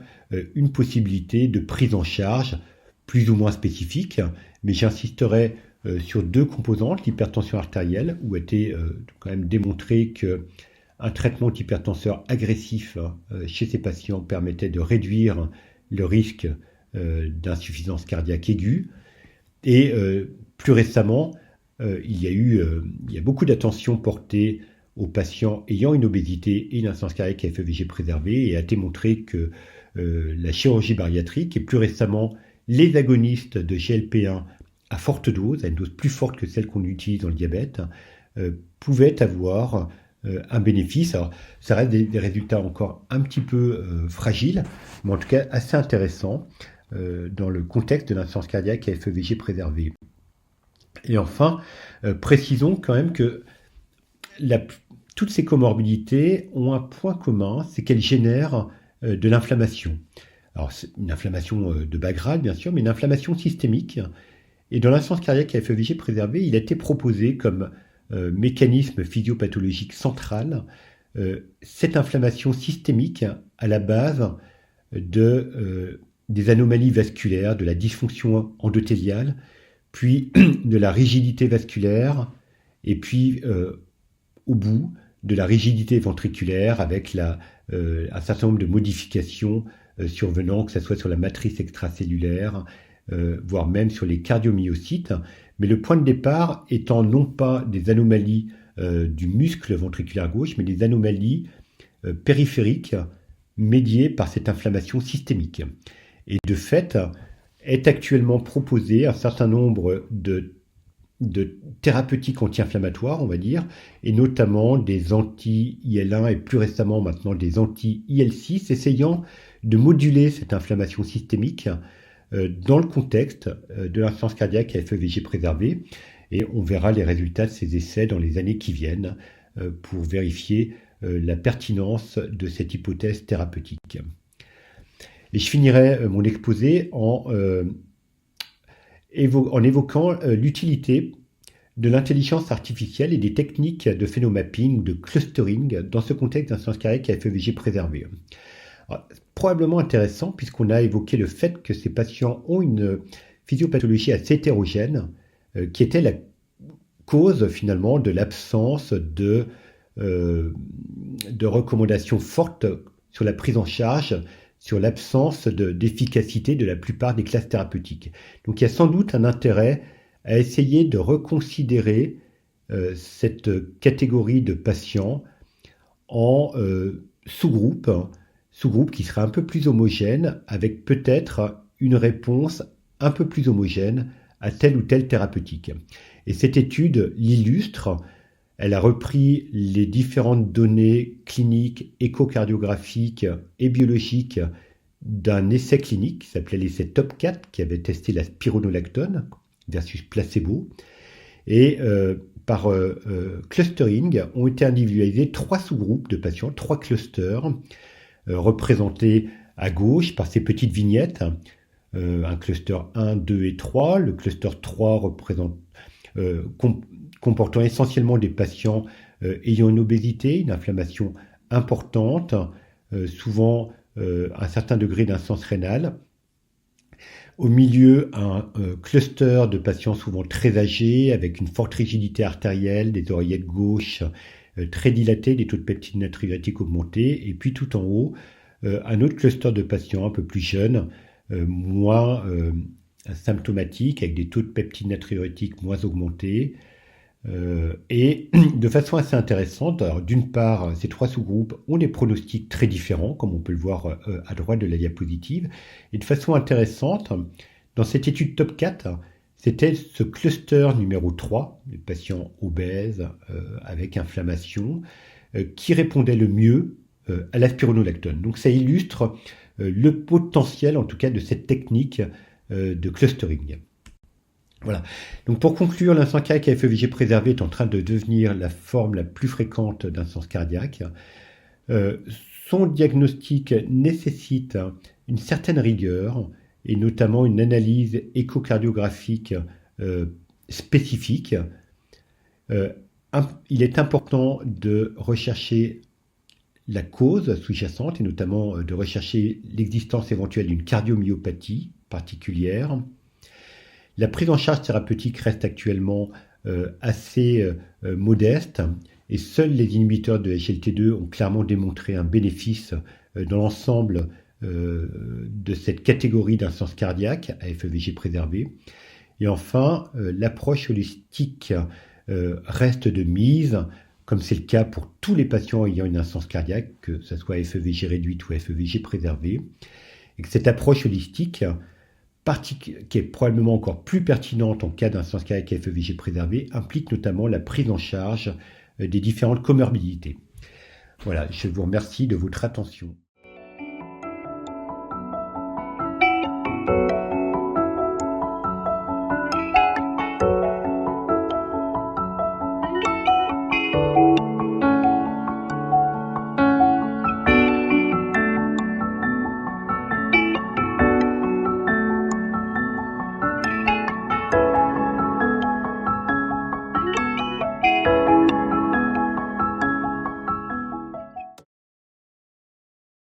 une possibilité de prise en charge plus ou moins spécifique, mais j'insisterai sur 2 composantes, l'hypertension artérielle, où a été quand même démontré qu'un traitement d'hypertenseur agressif chez ces patients permettait de réduire le risque d'insuffisance cardiaque aiguë. Et plus récemment, il y a beaucoup d'attention portée aux patients ayant une obésité et une insuffisance cardiaque à FEVG préservée, et a été montré que la chirurgie bariatrique et plus récemment les agonistes de GLP-1 à forte dose, à une dose plus forte que celle qu'on utilise dans le diabète, pouvaient avoir un bénéfice. Alors, ça reste des résultats encore un petit peu fragiles, mais en tout cas assez intéressants dans le contexte de l'insuffisance cardiaque à FEVG préservée. Et enfin, précisons quand même que toutes ces comorbidités ont un point commun, c'est qu'elles génèrent de l'inflammation. Alors, c'est une inflammation de bas grade, bien sûr, mais une inflammation systémique. Et dans l'insuffisance cardiaque à FEVG préservée, il a été proposé comme mécanisme physiopathologique central cette inflammation systémique à la base des anomalies vasculaires, de la dysfonction endothéliale, puis de la rigidité vasculaire, et puis au bout de la rigidité ventriculaire avec un certain nombre de modifications survenant, que ce soit sur la matrice extracellulaire, voire même sur les cardiomyocytes, mais le point de départ étant non pas des anomalies du muscle ventriculaire gauche, mais des anomalies périphériques médiées par cette inflammation systémique. Et de fait, est actuellement proposé un certain nombre de thérapeutiques anti-inflammatoires, on va dire, et notamment des anti-IL1 et plus récemment maintenant des anti-IL6, essayant de moduler cette inflammation systémique dans le contexte de l'insuffisance cardiaque à FEVG préservée. Et on verra les résultats de ces essais dans les années qui viennent pour vérifier la pertinence de cette hypothèse thérapeutique. Et je finirai mon exposé en évoquant l'utilité de l'intelligence artificielle et des techniques de phénomapping ou de clustering dans ce contexte d'insuffisance cardiaque à FEVG préservée. Alors, probablement intéressant puisqu'on a évoqué le fait que ces patients ont une physiopathologie assez hétérogène qui était la cause finalement de l'absence de recommandations fortes sur la prise en charge, sur l'absence d'efficacité de la plupart des classes thérapeutiques. Donc il y a sans doute un intérêt à essayer de reconsidérer cette catégorie de patients en sous-groupes qui seraient un peu plus homogènes, avec peut-être une réponse un peu plus homogène à telle ou telle thérapeutique. Et cette étude l'illustre. Elle a repris les différentes données cliniques, échocardiographiques et biologiques d'un essai clinique qui s'appelait l'essai TOP4, qui avait testé la spironolactone versus placebo. Et par clustering, ont été individualisés 3 sous-groupes de patients, 3 clusters, représentés à gauche par ces petites vignettes. Un cluster 1, 2 et 3. Le cluster 3 comportant essentiellement des patients ayant une obésité, une inflammation importante, souvent un certain degré d'insuffisance rénale. Au milieu, un cluster de patients souvent très âgés, avec une forte rigidité artérielle, des oreillettes gauches très dilatées, des taux de peptide natriurétique augmentés, et puis tout en haut, un autre cluster de patients un peu plus jeunes, moins symptomatiques, avec des taux de peptide natriurétique moins augmentés. Et de façon assez intéressante, alors d'une part, ces 3 sous-groupes ont des pronostics très différents, comme on peut le voir à droite de la diapositive, et de façon intéressante, dans cette étude top 4, c'était ce cluster numéro 3, les patients obèses avec inflammation, qui répondait le mieux à la spironolactone. Donc ça illustre le potentiel, en tout cas, de cette technique de clustering. Voilà. Donc pour conclure, l'insuffisance cardiaque à FEVG préservée est en train de devenir la forme la plus fréquente d'insuffisance cardiaque. Son diagnostic nécessite une certaine rigueur et notamment une analyse échocardiographique spécifique. Il est important de rechercher la cause sous-jacente et notamment de rechercher l'existence éventuelle d'une cardiomyopathie particulière. La prise en charge thérapeutique reste actuellement assez modeste et seuls les inhibiteurs de SGLT2 ont clairement démontré un bénéfice dans l'ensemble de cette catégorie d'insuffisance cardiaque à FEVG préservée. Et enfin, l'approche holistique reste de mise, comme c'est le cas pour tous les patients ayant une insuffisance cardiaque, que ce soit FEVG réduite ou FEVG préservée, et que cette approche holistique qui est probablement encore plus pertinente en cas d'insuffisance cardiaque à FEVG préservée, implique notamment la prise en charge des différentes comorbidités. Voilà, je vous remercie de votre attention.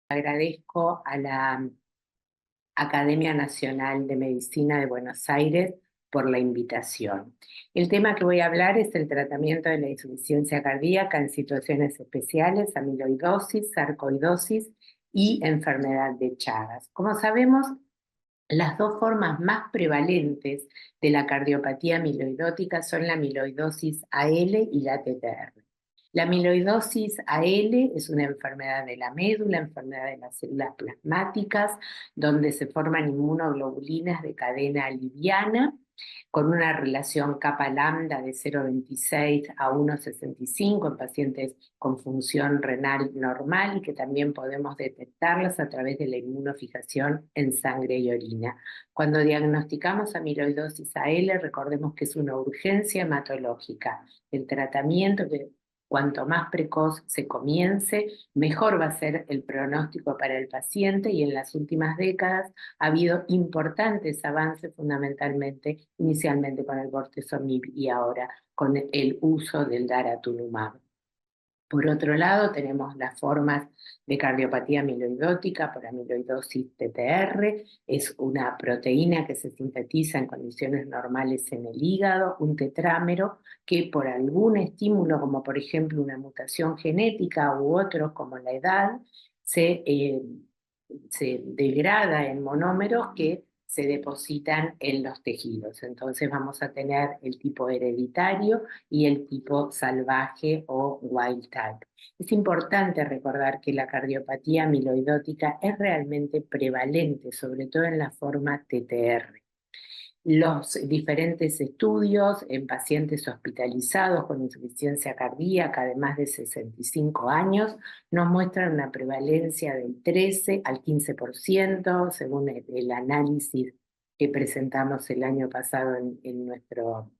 Agradezco a la Academia Nacional de Medicina de Buenos Aires por la invitación. El tema que voy a hablar es el tratamiento de la insuficiencia cardíaca en situaciones especiales, amiloidosis, sarcoidosis y enfermedad de Chagas. Como sabemos, las dos formas más prevalentes de la cardiopatía amiloidótica son la amiloidosis AL y la TTR. La amiloidosis AL es una enfermedad de la médula, enfermedad de las células plasmáticas, donde se forman inmunoglobulinas de cadena liviana, con una relación kappa lambda de 0,26 a 1,65 en pacientes con función renal normal y que también podemos detectarlas a través de la inmunofijación en sangre y orina. Cuando diagnosticamos amiloidosis AL, recordemos que es una urgencia hematológica. El tratamiento que cuanto más precoz se comience, mejor va a ser el pronóstico para el paciente y en las últimas décadas ha habido importantes avances fundamentalmente, inicialmente con el bortezomib y ahora con el uso del daratumumab. Por otro lado, tenemos las formas de cardiopatía amiloidótica por amiloidosis TTR. Es una proteína que se sintetiza en condiciones normales en el hígado, un tetrámero que por algún estímulo, como por ejemplo una mutación genética u otros como la edad, se degrada en monómeros que se depositan en los tejidos. Entonces vamos a tener el tipo hereditario y el tipo salvaje o wild type. Es importante recordar que la cardiopatía amiloidótica es realmente prevalente, sobre todo en la forma TTR. Los diferentes estudios en pacientes hospitalizados con insuficiencia cardíaca de más de 65 años nos muestran una prevalencia del 13 al 15%, según el análisis que presentamos el año pasado en nuestro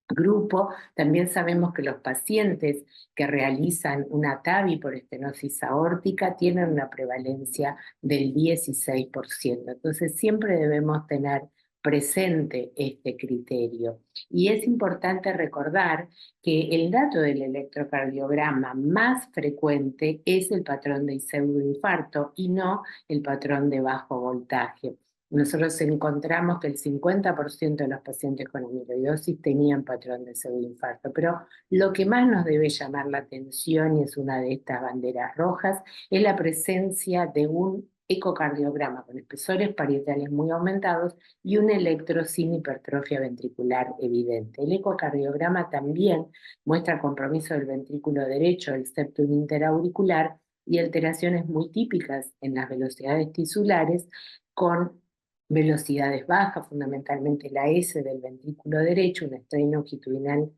grupo. También sabemos que los pacientes que realizan una TAVI por estenosis aórtica tienen una prevalencia del 16%. Entonces siempre debemos tener presente este criterio. Y es importante recordar que el dato del electrocardiograma más frecuente es el patrón de pseudoinfarto y no el patrón de bajo voltaje. Nosotros encontramos que el 50% de los pacientes con amiloidosis tenían patrón de pseudoinfarto, pero lo que más nos debe llamar la atención, y es una de estas banderas rojas, es la presencia de un ecocardiograma con espesores parietales muy aumentados y un electro sin hipertrofia ventricular evidente. El ecocardiograma también muestra compromiso del ventrículo derecho, el septum interauricular y alteraciones muy típicas en las velocidades tisulares con velocidades bajas, fundamentalmente la S del ventrículo derecho, un estrés longitudinal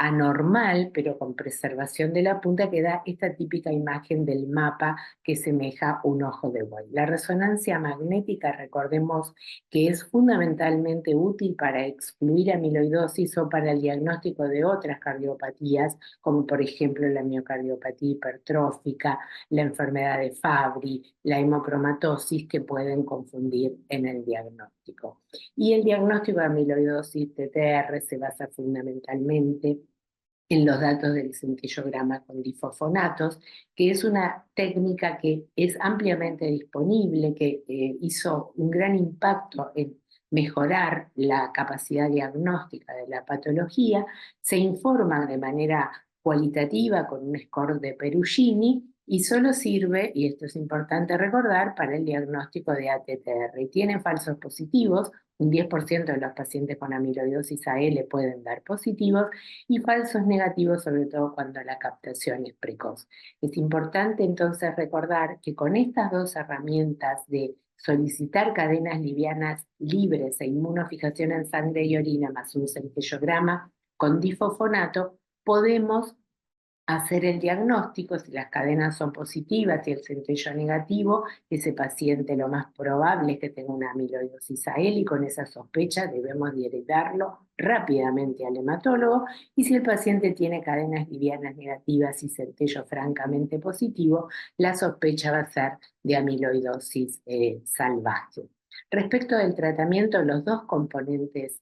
anormal, pero con preservación de la punta, que da esta típica imagen del mapa que semeja un ojo de buey. La resonancia magnética, recordemos que es fundamentalmente útil para excluir amiloidosis o para el diagnóstico de otras cardiopatías, como por ejemplo la miocardiopatía hipertrófica, la enfermedad de Fabry, la hemocromatosis, que pueden confundir en el diagnóstico. Y el diagnóstico de amiloidosis TTR se basa fundamentalmente en los datos del centellograma con difosfonatos, que es una técnica que es ampliamente disponible, que hizo un gran impacto en mejorar la capacidad diagnóstica de la patología. Se informa de manera cualitativa con un score de Perugini y solo sirve, y esto es importante recordar, para el diagnóstico de ATTR. Y tiene falsos positivos, un 10% de los pacientes con amiloidosis AL pueden dar positivos, y falsos negativos, sobre todo cuando la captación es precoz. Es importante entonces recordar que con estas dos herramientas de solicitar cadenas livianas libres e inmunofijación en sangre y orina más un centellograma con difosfonato, podemos hacer el diagnóstico. Si las cadenas son positivas y el centello negativo, ese paciente lo más probable es que tenga una amiloidosis a él, y con esa sospecha debemos derivarlo rápidamente al hematólogo. Y si el paciente tiene cadenas livianas negativas y centello francamente positivo, la sospecha va a ser de amiloidosis salvaje. Respecto del tratamiento, los dos componentes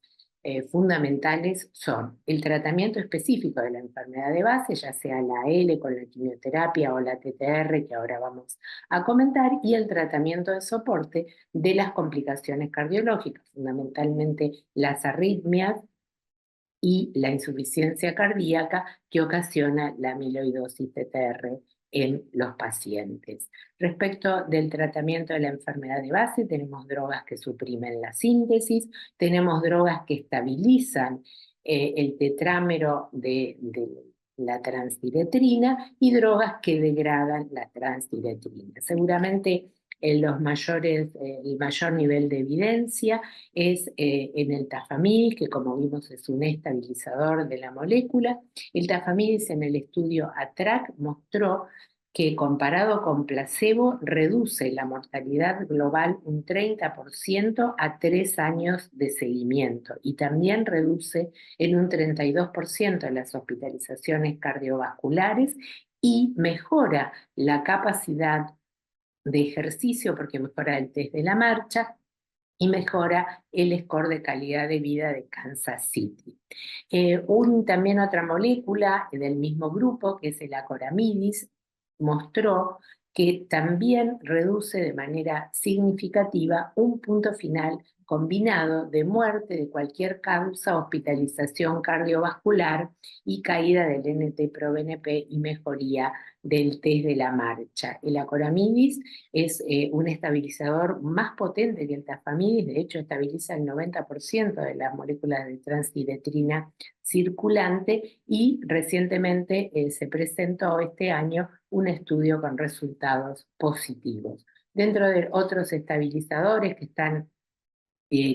fundamentales son el tratamiento específico de la enfermedad de base, ya sea la L con la quimioterapia o la TTR, que ahora vamos a comentar, y el tratamiento de soporte de las complicaciones cardiológicas, fundamentalmente las arritmias y la insuficiencia cardíaca que ocasiona la amiloidosis TTR en los pacientes. Respecto del tratamiento de la enfermedad de base, tenemos drogas que suprimen la síntesis, tenemos drogas que estabilizan el tetrámero de la transtiretrina y drogas que degradan la transtiretrina. Seguramente el mayor nivel de evidencia es en el tafamidis, que como vimos es un estabilizador de la molécula. El tafamidis en el estudio ATTRACT mostró que comparado con placebo reduce la mortalidad global un 30% a 3 años de seguimiento, y también reduce en un 32% las hospitalizaciones cardiovasculares y mejora la capacidad de ejercicio porque mejora el test de la marcha y mejora el score de calidad de vida de Kansas City. También otra molécula del mismo grupo, que es el acoramidis, mostró que también reduce de manera significativa un punto final combinado de muerte de cualquier causa, hospitalización cardiovascular y caída del NT-proBNP y mejoría del test de la marcha. El acoramidis es un estabilizador más potente que el tafamidis, de hecho estabiliza el 90% de las moléculas de transtiretrina circulante, y recientemente se presentó este año un estudio con resultados positivos. Dentro de otros estabilizadores que están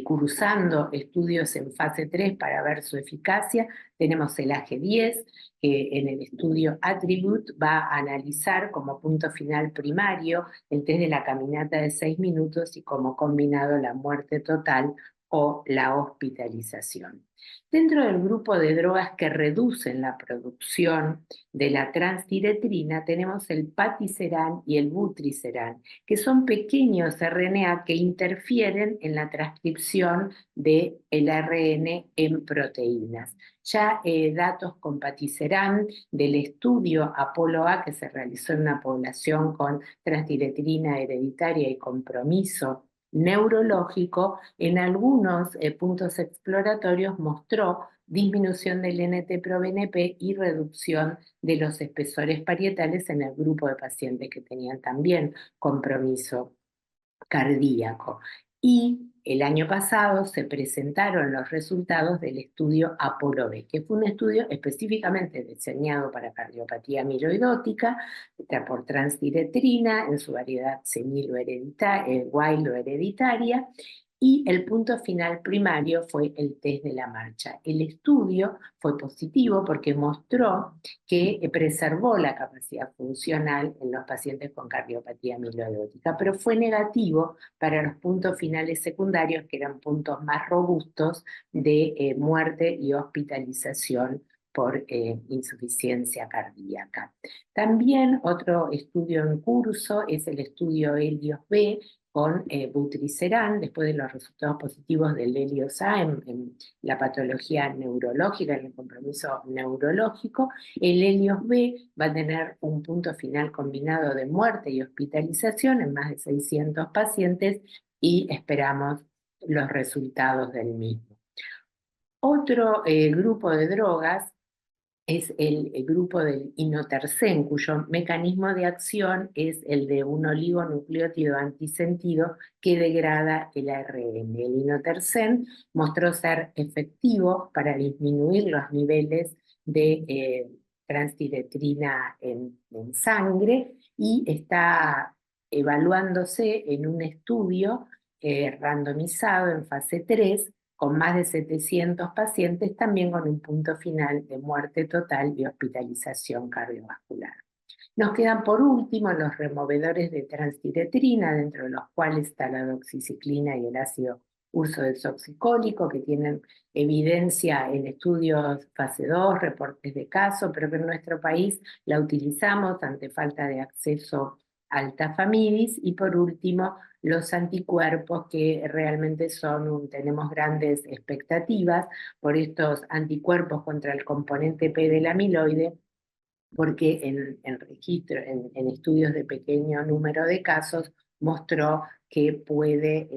cursando estudios en fase 3 para ver su eficacia, tenemos el AG10, que en el estudio Attribute va a analizar como punto final primario el test de la caminata de 6 minutos y como combinado la muerte total o la hospitalización. Dentro del grupo de drogas que reducen la producción de la transtiretrina tenemos el patiseran y el butriseran, que son pequeños RNA que interfieren en la transcripción del ARN en proteínas. Ya datos con patiseran del estudio Apolo-A, que se realizó en una población con transtiretrina hereditaria y compromiso neurológico, en algunos puntos exploratorios mostró disminución del NT-proBNP y reducción de los espesores parietales en el grupo de pacientes que tenían también compromiso cardíaco. Y el año pasado se presentaron los resultados del estudio Apolo-B, que fue un estudio específicamente diseñado para cardiopatía amiloidótica por transtiretrina en su variedad senil o wild o hereditaria, y el punto final primario fue el test de la marcha. El estudio fue positivo porque mostró que preservó la capacidad funcional en los pacientes con cardiopatía amiloidótica, pero fue negativo para los puntos finales secundarios, que eran puntos más robustos de muerte y hospitalización por insuficiencia cardíaca. También otro estudio en curso es el estudio Helios-B con butriseran, después de los resultados positivos del Helios-A en la patología neurológica, en el compromiso neurológico. El Helios-B va a tener un punto final combinado de muerte y hospitalización en más de 600 pacientes y esperamos los resultados del mismo. Otro grupo de drogas es el grupo del inotersen, cuyo mecanismo de acción es el de un oligonucleótido antisentido que degrada el ARN. El inotersen mostró ser efectivo para disminuir los niveles de transtiretrina en sangre, y está evaluándose en un estudio randomizado en fase 3 con más de 700 pacientes, también con un punto final de muerte total y hospitalización cardiovascular. Nos quedan por último los removedores de transtiretrina, dentro de los cuales está la doxiciclina y el ácido ursodesoxicólico, que tienen evidencia en estudios fase 2, reportes de caso, pero que en nuestro país la utilizamos ante falta de acceso al tafamidis. Y por último, los anticuerpos, que realmente tenemos grandes expectativas por estos anticuerpos contra el componente P del amiloide, porque en estudios de pequeño número de casos mostró que puede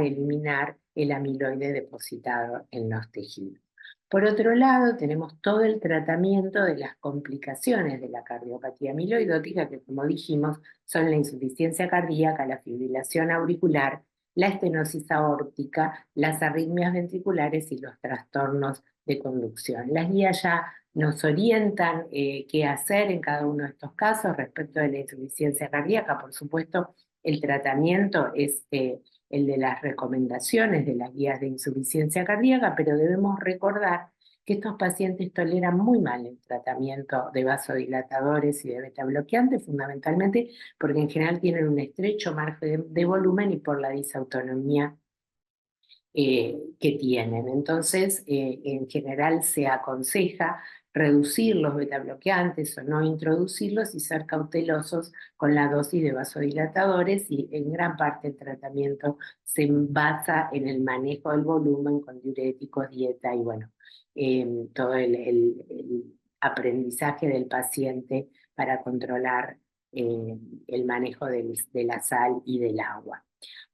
eliminar el amiloide depositado en los tejidos. Por otro lado, tenemos todo el tratamiento de las complicaciones de la cardiopatía amiloidótica, que como dijimos son la insuficiencia cardíaca, la fibrilación auricular, la estenosis aórtica, las arritmias ventriculares y los trastornos de conducción. Las guías ya nos orientan qué hacer en cada uno de estos casos. Respecto de la insuficiencia cardíaca, por supuesto, el tratamiento es el de las recomendaciones de las guías de insuficiencia cardíaca, pero debemos recordar que estos pacientes toleran muy mal el tratamiento de vasodilatadores y de betabloqueantes, fundamentalmente porque en general tienen un estrecho margen de volumen y por la disautonomía que tienen. Entonces, en general se aconseja reducir los betabloqueantes o no introducirlos y ser cautelosos con la dosis de vasodilatadores, y en gran parte el tratamiento se basa en el manejo del volumen con diuréticos, dieta y bueno, todo el aprendizaje del paciente para controlar el manejo de la sal y del agua.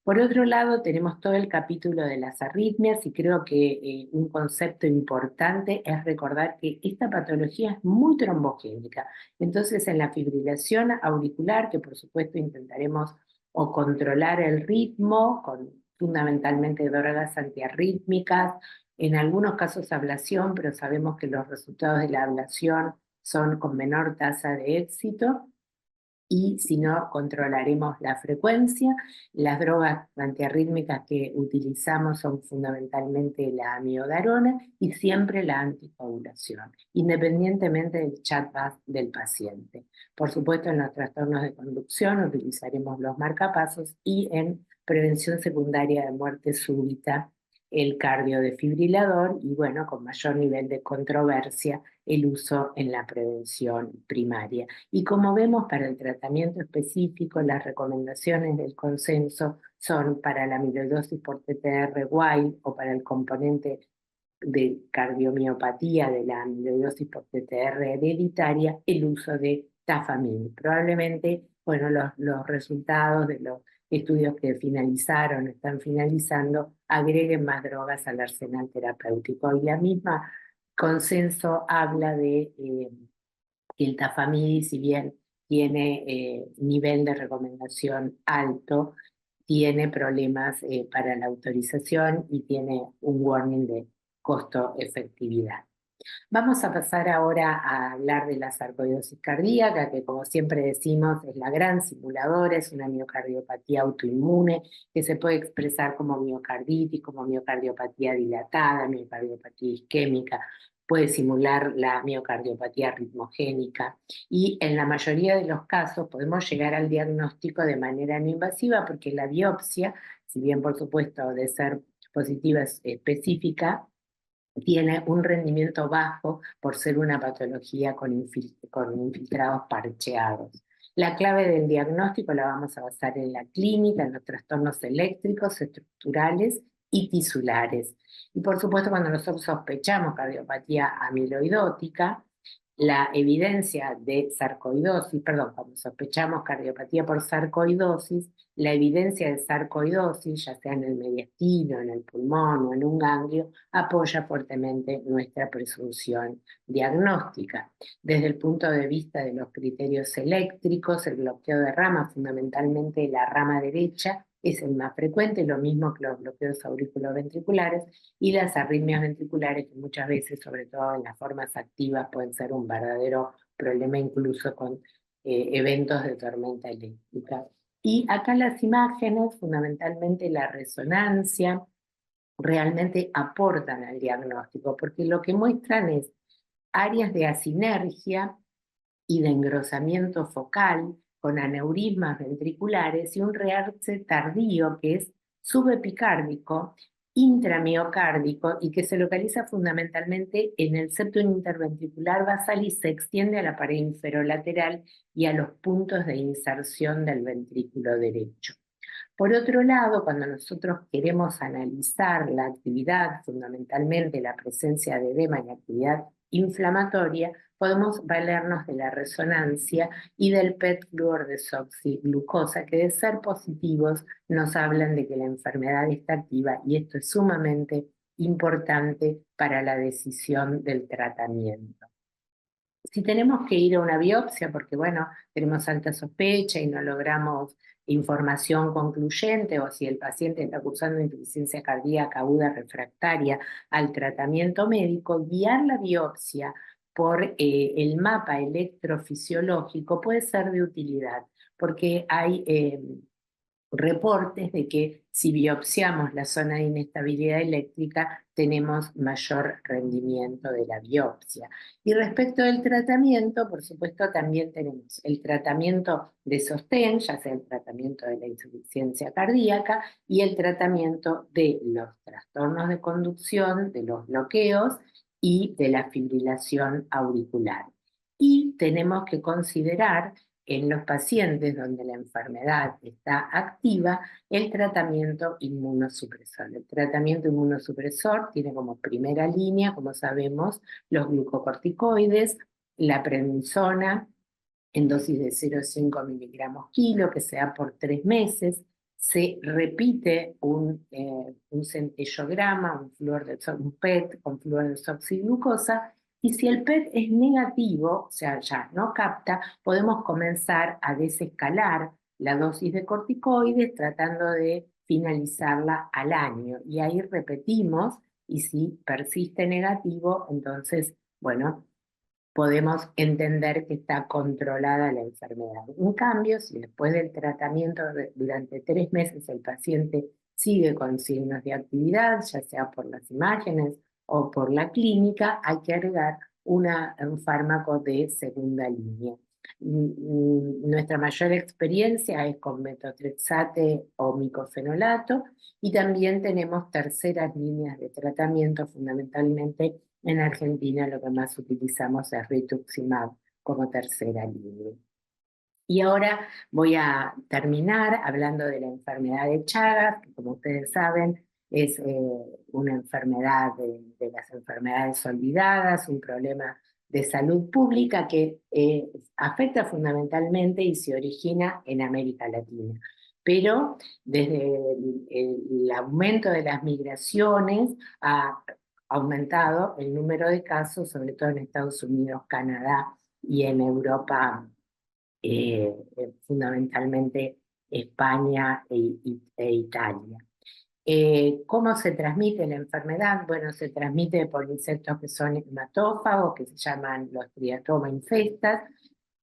Por otro lado, tenemos todo el capítulo de las arritmias, y creo que un concepto importante es recordar que esta patología es muy trombogénica. Entonces, en la fibrilación auricular, que por supuesto intentaremos o controlar el ritmo con fundamentalmente drogas antiarrítmicas, en algunos casos ablación, pero sabemos que los resultados de la ablación son con menor tasa de éxito, y si no, controlaremos la frecuencia. Las drogas antiarrítmicas que utilizamos son fundamentalmente la amiodarona y siempre la anticoagulación, independientemente del chatbot del paciente. Por supuesto, en los trastornos de conducción utilizaremos los marcapasos, y en prevención secundaria de muerte súbita, el cardiodefibrilador, y bueno, con mayor nivel de controversia, el uso en la prevención primaria. Y como vemos, para el tratamiento específico, las recomendaciones del consenso son para la amiloidosis por TTR wild o para el componente de cardiomiopatía de la amiloidosis por TTR hereditaria, el uso de tafamidis. Probablemente, bueno, los resultados de los estudios que están finalizando, agreguen más drogas al arsenal terapéutico. Y la misma consenso habla de que el tafamidis, si bien tiene nivel de recomendación alto, tiene problemas para la autorización y tiene un warning de costo-efectividad. Vamos a pasar ahora a hablar de la sarcoidosis cardíaca, que como siempre decimos es la gran simuladora, es una miocardiopatía autoinmune que se puede expresar como miocarditis, como miocardiopatía dilatada, miocardiopatía isquémica, puede simular la miocardiopatía ritmogénica, y en la mayoría de los casos podemos llegar al diagnóstico de manera no invasiva, porque la biopsia, si bien por supuesto de ser positiva específica, tiene un rendimiento bajo por ser una patología con infiltrados parcheados. La clave del diagnóstico la vamos a basar en la clínica, en los trastornos eléctricos, estructurales y tisulares. Y por supuesto, cuando nosotros sospechamos cardiopatía amiloidótica, la evidencia de sarcoidosis, cuando sospechamos cardiopatía por sarcoidosis, la evidencia de sarcoidosis, ya sea en el mediastino, en el pulmón o en un ganglio, apoya fuertemente nuestra presunción diagnóstica. Desde el punto de vista de los criterios eléctricos, el bloqueo de rama, fundamentalmente la rama derecha, es el más frecuente, lo mismo que los bloqueos auriculoventriculares y las arritmias ventriculares, que muchas veces, sobre todo en las formas activas, pueden ser un verdadero problema, incluso con eventos de tormenta eléctrica. Y acá las imágenes, fundamentalmente la resonancia, realmente aportan al diagnóstico, porque lo que muestran es áreas de asinergia y de engrosamiento focal con aneurismas ventriculares y un realce tardío que es subepicárdico, intramiocárdico y que se localiza fundamentalmente en el septum interventricular basal y se extiende a la pared inferolateral y a los puntos de inserción del ventrículo derecho. Por otro lado, cuando nosotros queremos analizar la actividad, fundamentalmente la presencia de edema y actividad inflamatoria, podemos valernos de la resonancia y del PET fluorodesoxiglucosa, que de ser positivos nos hablan de que la enfermedad está activa y esto es sumamente importante para la decisión del tratamiento. Si tenemos que ir a una biopsia, porque bueno, tenemos alta sospecha y no logramos información concluyente, o si el paciente está cursando insuficiencia cardíaca aguda refractaria al tratamiento médico, guiar la biopsia por el mapa electrofisiológico puede ser de utilidad, porque hay reportes de que si biopsiamos la zona de inestabilidad eléctrica tenemos mayor rendimiento de la biopsia. Y respecto del tratamiento, por supuesto, también tenemos el tratamiento de sostén, ya sea el tratamiento de la insuficiencia cardíaca y el tratamiento de los trastornos de conducción, de los bloqueos y de la fibrilación auricular. Y tenemos que considerar en los pacientes donde la enfermedad está activa, el tratamiento inmunosupresor. El tratamiento inmunosupresor tiene como primera línea, como sabemos, los glucocorticoides, la prednisona en dosis de 0,5 miligramos kilo, que se da por 3 meses. Se repite un centellograma, un PET con fluorodesoxiglucosa, y si el PET es negativo, o sea, ya no capta, podemos comenzar a desescalar la dosis de corticoides tratando de finalizarla al año. Y ahí repetimos, y si persiste negativo, entonces, bueno, podemos entender que está controlada la enfermedad. En cambio, si después del tratamiento durante 3 meses el paciente sigue con signos de actividad, ya sea por las imágenes o por la clínica, hay que agregar un fármaco de segunda línea. Nuestra mayor experiencia es con metotrexate o micofenolato y también tenemos terceras líneas de tratamiento, fundamentalmente en Argentina lo que más utilizamos es rituximab como tercera línea. Y ahora voy a terminar hablando de la enfermedad de Chagas, que como ustedes saben es una enfermedad de las enfermedades olvidadas, un problema de salud pública que afecta fundamentalmente y se origina en América Latina. Pero desde el aumento de las migraciones ha aumentado el número de casos, sobre todo en Estados Unidos, Canadá y en Europa, fundamentalmente España e Italia. ¿Cómo se transmite la enfermedad? Bueno, se transmite por insectos que son hematófagos, que se llaman los Triatoma infestas.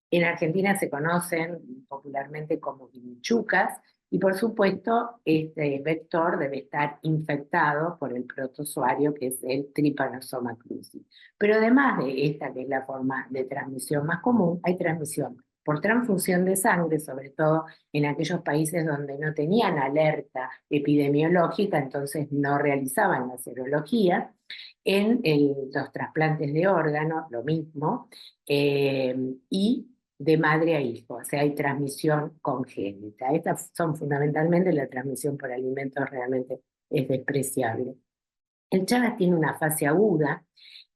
En Argentina se conocen popularmente como vinchucas, y por supuesto este vector debe estar infectado por el protozoario que es el Trypanosoma cruzi. Pero además de esta, que es la forma de transmisión más común, hay transmisión por transfusión de sangre, sobre todo en aquellos países donde no tenían alerta epidemiológica, entonces no realizaban la serología. En los trasplantes de órganos, lo mismo, y de madre a hijo, o sea, hay transmisión congénita. Estas son fundamentalmente la transmisión por alimentos, realmente es despreciable. El Chagas tiene una fase aguda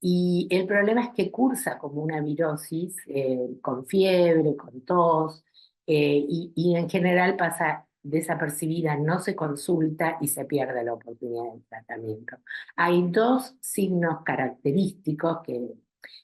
y el problema es que cursa como una virosis con fiebre, con tos, y en general pasa desapercibida, no se consulta y se pierde la oportunidad del tratamiento. Hay 2 signos característicos que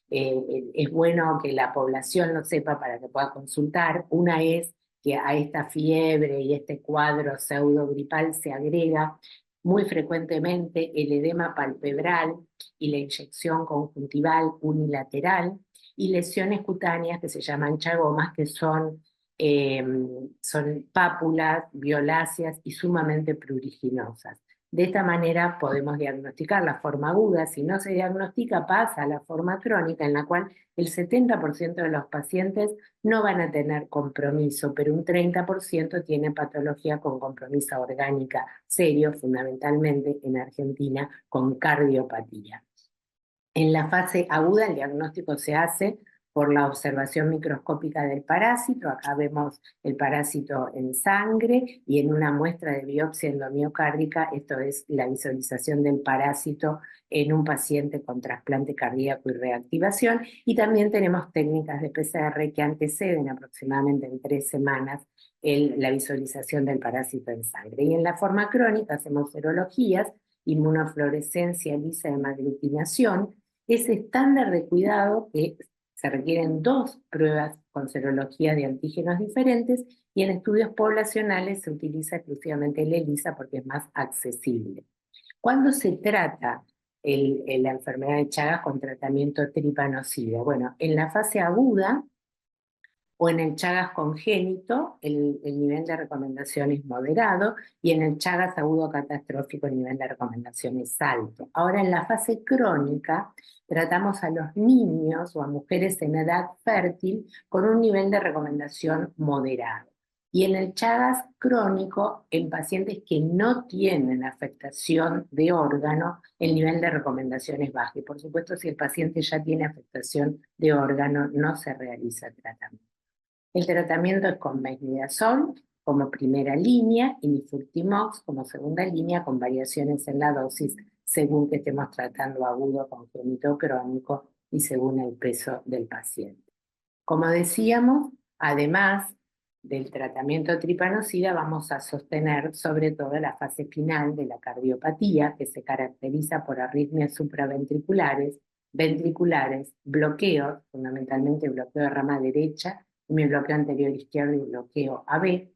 es bueno que la población lo sepa para que pueda consultar. Una es que a esta fiebre y este cuadro pseudogripal se agrega muy frecuentemente el edema palpebral y la inyección conjuntival unilateral y lesiones cutáneas que se llaman chagomas, que son son pápulas, violáceas y sumamente pruriginosas. De esta manera podemos diagnosticar la forma aguda. Si no se diagnostica, pasa a la forma crónica, en la cual el 70% de los pacientes no van a tener compromiso, pero un 30% tiene patología con compromiso orgánica serio, fundamentalmente en Argentina, con cardiopatía. En la fase aguda el diagnóstico se hace por la observación microscópica del parásito. Acá vemos el parásito en sangre y en una muestra de biopsia endomiocárdica, esto es la visualización del parásito en un paciente con trasplante cardíaco y reactivación. Y también tenemos técnicas de PCR que anteceden aproximadamente en 3 semanas la visualización del parásito en sangre. Y en la forma crónica hacemos serologías, inmunofluorescencia lisa de hemoaglutinación. Es estándar de cuidado que se requieren 2 pruebas con serología de antígenos diferentes, y en estudios poblacionales se utiliza exclusivamente el ELISA porque es más accesible. ¿Cuándo se trata la enfermedad de Chagas con tratamiento tripanocida? Bueno, en la fase aguda o en el Chagas congénito, el nivel de recomendación es moderado, y en el Chagas agudo catastrófico el nivel de recomendación es alto. Ahora, en la fase crónica, tratamos a los niños o a mujeres en edad fértil con un nivel de recomendación moderado. Y en el Chagas crónico, en pacientes que no tienen afectación de órgano, el nivel de recomendación es bajo. Y por supuesto, si el paciente ya tiene afectación de órgano, no se realiza tratamiento. El tratamiento es con methimidazol como primera línea y nifurtimox como segunda línea, con variaciones en la dosis según que estemos tratando agudo, congénito, crónico y según el peso del paciente. Como decíamos, además del tratamiento tripanocida, vamos a sostener sobre todo la fase final de la cardiopatía, que se caracteriza por arritmias supraventriculares, ventriculares, bloqueos, fundamentalmente bloqueo de rama derecha, mi bloqueo anterior izquierdo y bloqueo AB,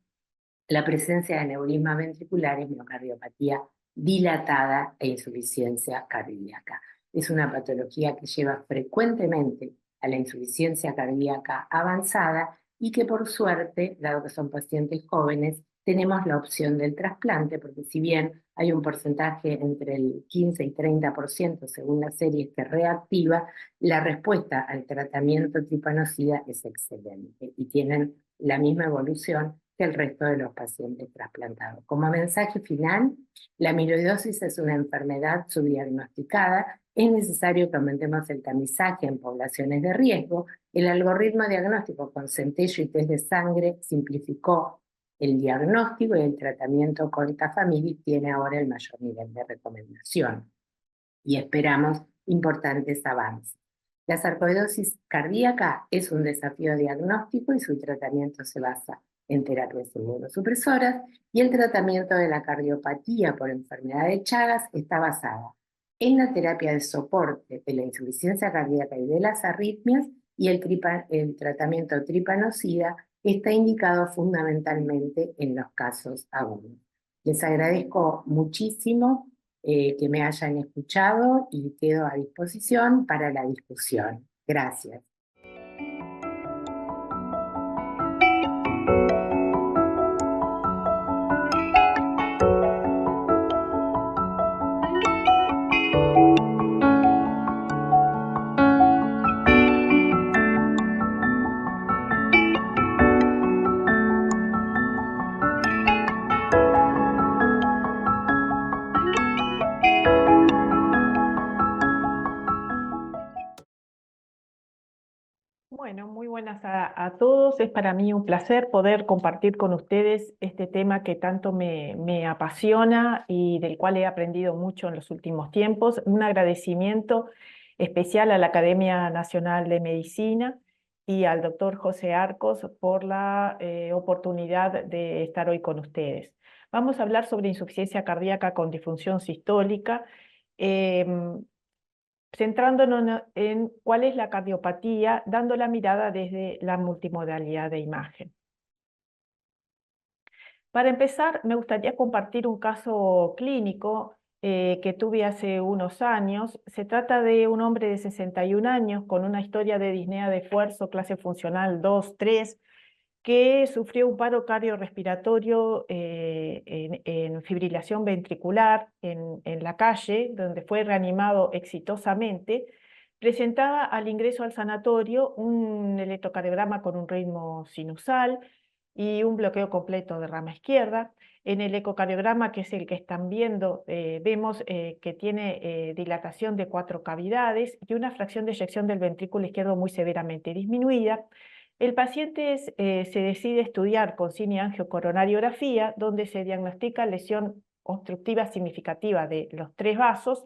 la presencia de aneurismas ventriculares, miocardiopatía dilatada e insuficiencia cardíaca. Es una patología que lleva frecuentemente a la insuficiencia cardíaca avanzada y que por suerte, dado que son pacientes jóvenes, tenemos la opción del trasplante, porque si bien hay un porcentaje entre el 15 y 30% según la serie que reactiva, la respuesta al tratamiento tripanocida es excelente y tienen la misma evolución que el resto de los pacientes trasplantados. Como mensaje final, la amiloidosis es una enfermedad subdiagnosticada. Es necesario que aumentemos el tamizaje en poblaciones de riesgo. El algoritmo diagnóstico con centello y test de sangre simplificó el diagnóstico, y el tratamiento con Tafamidis tiene ahora el mayor nivel de recomendación. Y esperamos importantes avances. La sarcoidosis cardíaca es un desafío diagnóstico y su tratamiento se basa en terapias inmunosupresoras, y el tratamiento de la cardiopatía por enfermedad de Chagas está basada en la terapia de soporte de la insuficiencia cardíaca y de las arritmias, y el tratamiento tripanocida está indicado fundamentalmente en los casos agudos. Les agradezco muchísimo que me hayan escuchado y quedo a disposición para la discusión. Gracias. Bueno, muy buenas a todos. Es para mí un placer poder compartir con ustedes este tema que tanto me apasiona y del cual he aprendido mucho en los últimos tiempos. Un agradecimiento especial a la Academia Nacional de Medicina y al doctor José Arcos por la oportunidad de estar hoy con ustedes. Vamos a hablar sobre insuficiencia cardíaca con disfunción sistólica, centrándonos en cuál es la cardiopatía, dando la mirada desde la multimodalidad de imagen. Para empezar, me gustaría compartir un caso clínico que tuve hace unos años. Se trata de un hombre de 61 años con una historia de disnea de esfuerzo, clase funcional 2, 3, que sufrió un paro cardiorrespiratorio en fibrilación ventricular en la calle, donde fue reanimado exitosamente. Presentaba al ingreso al sanatorio un electrocardiograma con un ritmo sinusal y un bloqueo completo de rama izquierda. En el ecocardiograma, que es el que están viendo, vemos que tiene dilatación de 4 cavidades y una fracción de eyección del ventrículo izquierdo muy severamente disminuida. El paciente se decide estudiar con cine-angiocoronariografía, donde se diagnostica lesión obstructiva significativa de los 3 vasos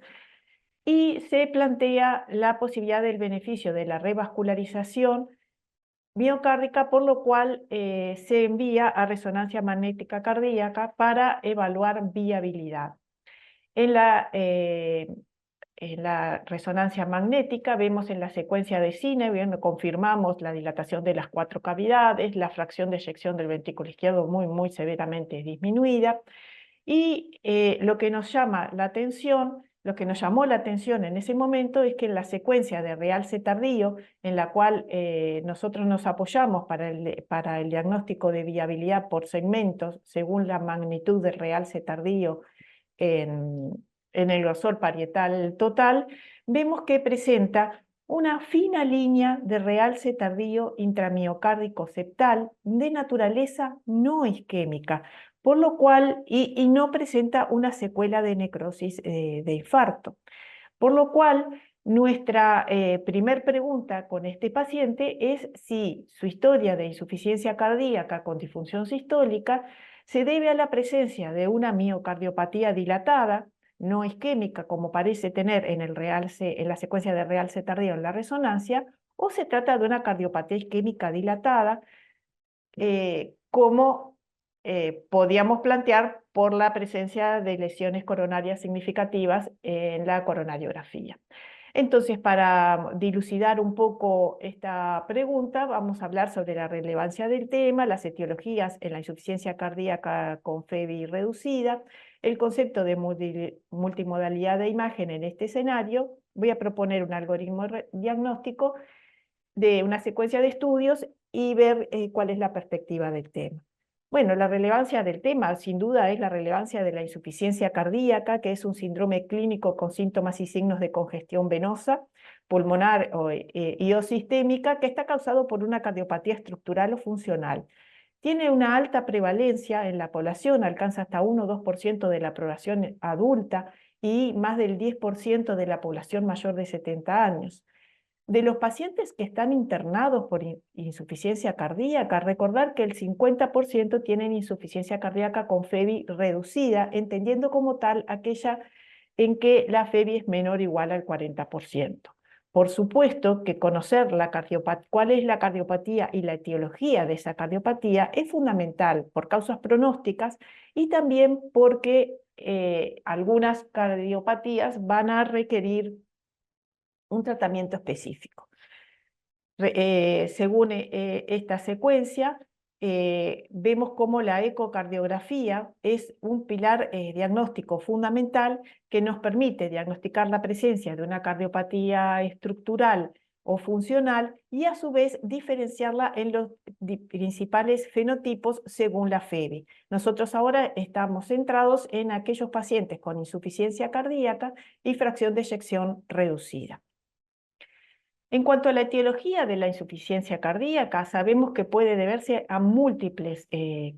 y se plantea la posibilidad del beneficio de la revascularización miocárdica, por lo cual se envía a resonancia magnética cardíaca para evaluar viabilidad. En la resonancia magnética vemos en la secuencia de cine, confirmamos la dilatación de las 4 cavidades, la fracción de eyección del ventrículo izquierdo muy severamente disminuida, y lo que nos llamó la atención en ese momento es que en la secuencia de realce tardío, en la cual nosotros nos apoyamos para el diagnóstico de viabilidad por segmentos, según la magnitud del realce tardío en el grosor parietal total, vemos que presenta una fina línea de realce tardío intramiocárdico septal de naturaleza no isquémica, por lo cual, y no presenta una secuela de necrosis de infarto. Por lo cual, nuestra primer pregunta con este paciente es si su historia de insuficiencia cardíaca con disfunción sistólica se debe a la presencia de una miocardiopatía dilatada, no isquémica, como parece tener en la secuencia de realce tardío en la resonancia, o se trata de una cardiopatía isquémica dilatada, como podíamos plantear por la presencia de lesiones coronarias significativas en la coronariografía. Entonces, para dilucidar un poco esta pregunta, vamos a hablar sobre la relevancia del tema, las etiologías en la insuficiencia cardíaca con FEBI reducida, el concepto de multimodalidad de imagen en este escenario. Voy a proponer un algoritmo diagnóstico de una secuencia de estudios y ver cuál es la perspectiva del tema. Bueno, la relevancia del tema, sin duda, es la relevancia de la insuficiencia cardíaca, que es un síndrome clínico con síntomas y signos de congestión venosa, pulmonar y o sistémica, que está causado por una cardiopatía estructural o funcional. Tiene una alta prevalencia en la población, alcanza hasta 1 o 2% de la población adulta y más del 10% de la población mayor de 70 años. De los pacientes que están internados por insuficiencia cardíaca, recordar que el 50% tienen insuficiencia cardíaca con FEBI reducida, entendiendo como tal aquella en que la FEBI es menor o igual al 40%. Por supuesto que conocer cuál es la cardiopatía y la etiología de esa cardiopatía es fundamental por causas pronósticas y también porque algunas cardiopatías van a requerir un tratamiento específico. Según esta secuencia, vemos cómo la ecocardiografía es un pilar diagnóstico fundamental que nos permite diagnosticar la presencia de una cardiopatía estructural o funcional y a su vez diferenciarla en los principales fenotipos según la FEBI. Nosotros ahora estamos centrados en aquellos pacientes con insuficiencia cardíaca y fracción de eyección reducida. En cuanto a la etiología de la insuficiencia cardíaca, sabemos que puede deberse a múltiples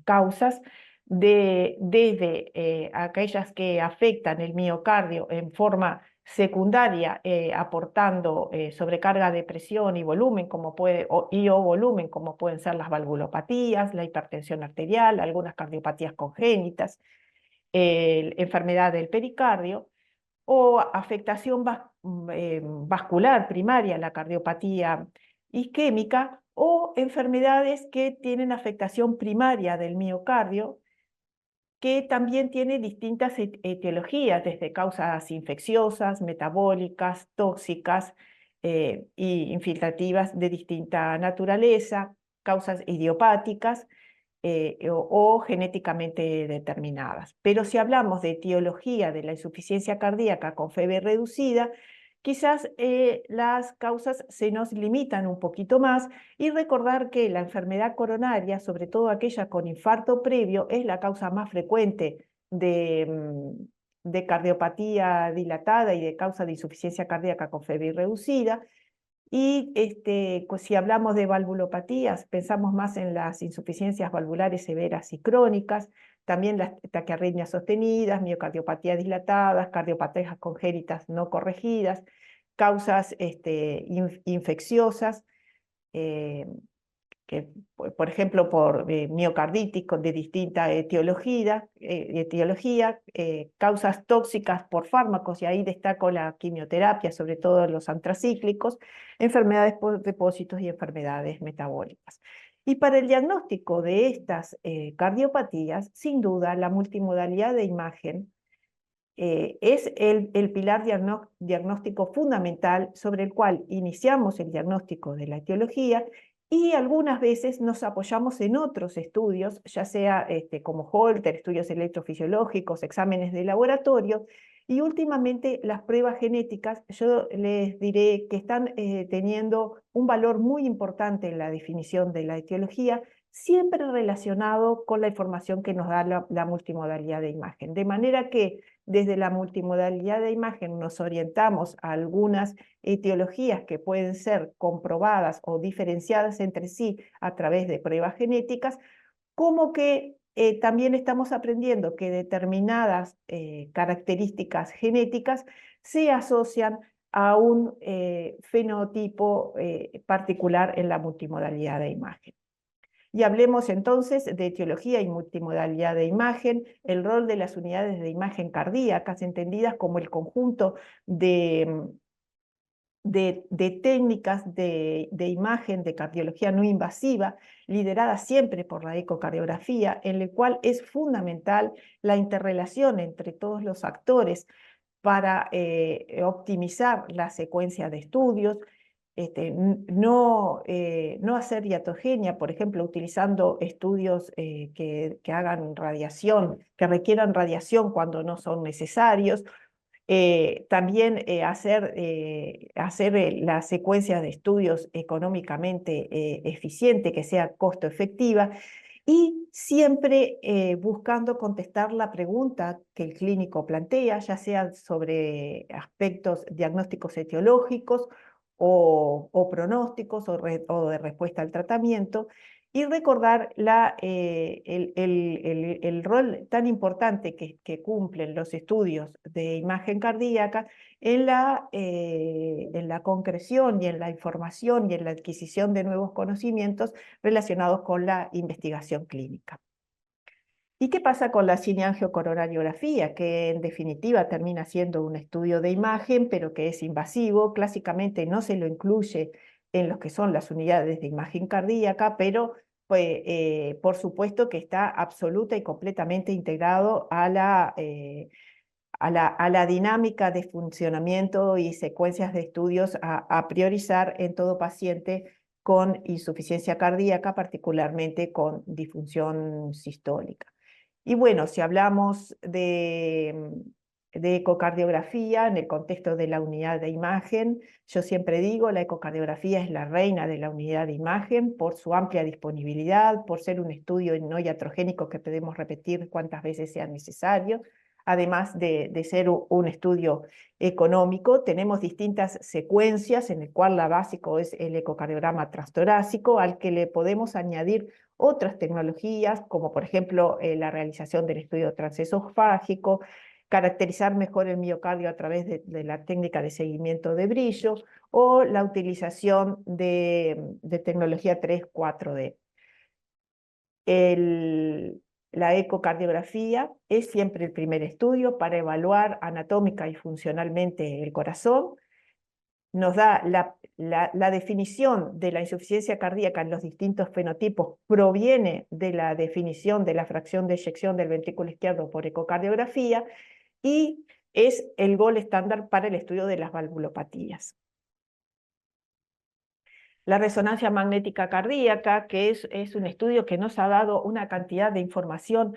causas, desde aquellas que afectan el miocardio en forma secundaria, aportando sobrecarga de presión y volumen, o volumen, como pueden ser las valvulopatías, la hipertensión arterial, algunas cardiopatías congénitas, enfermedad del pericardio, o afectación vascular primaria, la cardiopatía isquémica, o enfermedades que tienen afectación primaria del miocardio, que también tiene distintas etiologías, desde causas infecciosas, metabólicas, tóxicas y infiltrativas de distinta naturaleza, causas idiopáticas, o genéticamente determinadas. Pero si hablamos de etiología de la insuficiencia cardíaca con FEBI reducida, quizás las causas se nos limitan un poquito más, y recordar que la enfermedad coronaria, sobre todo aquella con infarto previo, es la causa más frecuente de cardiopatía dilatada y de causa de insuficiencia cardíaca con febril reducida. Y si hablamos de valvulopatías, pensamos más en las insuficiencias valvulares severas y crónicas, también las taquiarritmias sostenidas, miocardiopatía dilatadas, cardiopatías congénitas no corregidas, causas infecciosas, que, por ejemplo, por miocarditis de distinta etiología, causas tóxicas por fármacos, y ahí destaco la quimioterapia, sobre todo los antracíclicos, enfermedades por depósitos y enfermedades metabólicas. Y para el diagnóstico de estas cardiopatías, sin duda, la multimodalidad de imagen es el pilar diagnóstico fundamental sobre el cual iniciamos el diagnóstico de la etiología, y algunas veces nos apoyamos en otros estudios, ya sea como Holter, estudios electrofisiológicos, exámenes de laboratorio, y últimamente las pruebas genéticas. Yo les diré que están teniendo un valor muy importante en la definición de la etiología, siempre relacionado con la información que nos da la multimodalidad de imagen. De manera que desde la multimodalidad de imagen nos orientamos a algunas etiologías que pueden ser comprobadas o diferenciadas entre sí a través de pruebas genéticas, como que también estamos aprendiendo que determinadas características genéticas se asocian a un fenotipo particular en la multimodalidad de imagen. Y hablemos entonces de etiología y multimodalidad de imagen, el rol de las unidades de imagen cardíacas, entendidas como el conjunto de técnicas de imagen de cardiología no invasiva, liderada siempre por la ecocardiografía, en el cual es fundamental la interrelación entre todos los actores para optimizar la secuencia de estudios, no hacer diatogenia, por ejemplo, utilizando estudios que hagan radiación, que requieran radiación cuando no son necesarios. También hacer la secuencia de estudios económicamente eficiente, que sea costo efectiva, y siempre buscando contestar la pregunta que el clínico plantea, ya sea sobre aspectos diagnósticos etiológicos o pronósticos o de respuesta al tratamiento, y recordar el rol tan importante que cumplen los estudios de imagen cardíaca en la concreción y en la información y en la adquisición de nuevos conocimientos relacionados con la investigación clínica. ¿Y qué pasa con la cineangiocoronariografía? Que en definitiva termina siendo un estudio de imagen, pero que es invasivo. Clásicamente no se lo incluye en lo que son las unidades de imagen cardíaca, pero por supuesto que está absoluta y completamente integrado a la dinámica de funcionamiento y secuencias de estudios a priorizar en todo paciente con insuficiencia cardíaca, particularmente con disfunción sistólica. Y bueno, si hablamos de ecocardiografía en el contexto de la unidad de imagen, yo siempre digo, la ecocardiografía es la reina de la unidad de imagen por su amplia disponibilidad, por ser un estudio no iatrogénico que podemos repetir cuantas veces sea necesario. Además de ser un estudio económico, tenemos distintas secuencias en el cual la básico es el ecocardiograma transtorácico, al que le podemos añadir otras tecnologías, como por ejemplo la realización del estudio transesofágico, caracterizar mejor el miocardio a través de la técnica de seguimiento de brillo, o la utilización de tecnología 3-4D. La ecocardiografía es siempre el primer estudio para evaluar anatómica y funcionalmente el corazón. Nos da la definición de la insuficiencia cardíaca en los distintos fenotipos, proviene de la definición de la fracción de eyección del ventrículo izquierdo por ecocardiografía, y es el gold estándar para el estudio de las valvulopatías. La resonancia magnética cardíaca, que es un estudio que nos ha dado una cantidad de información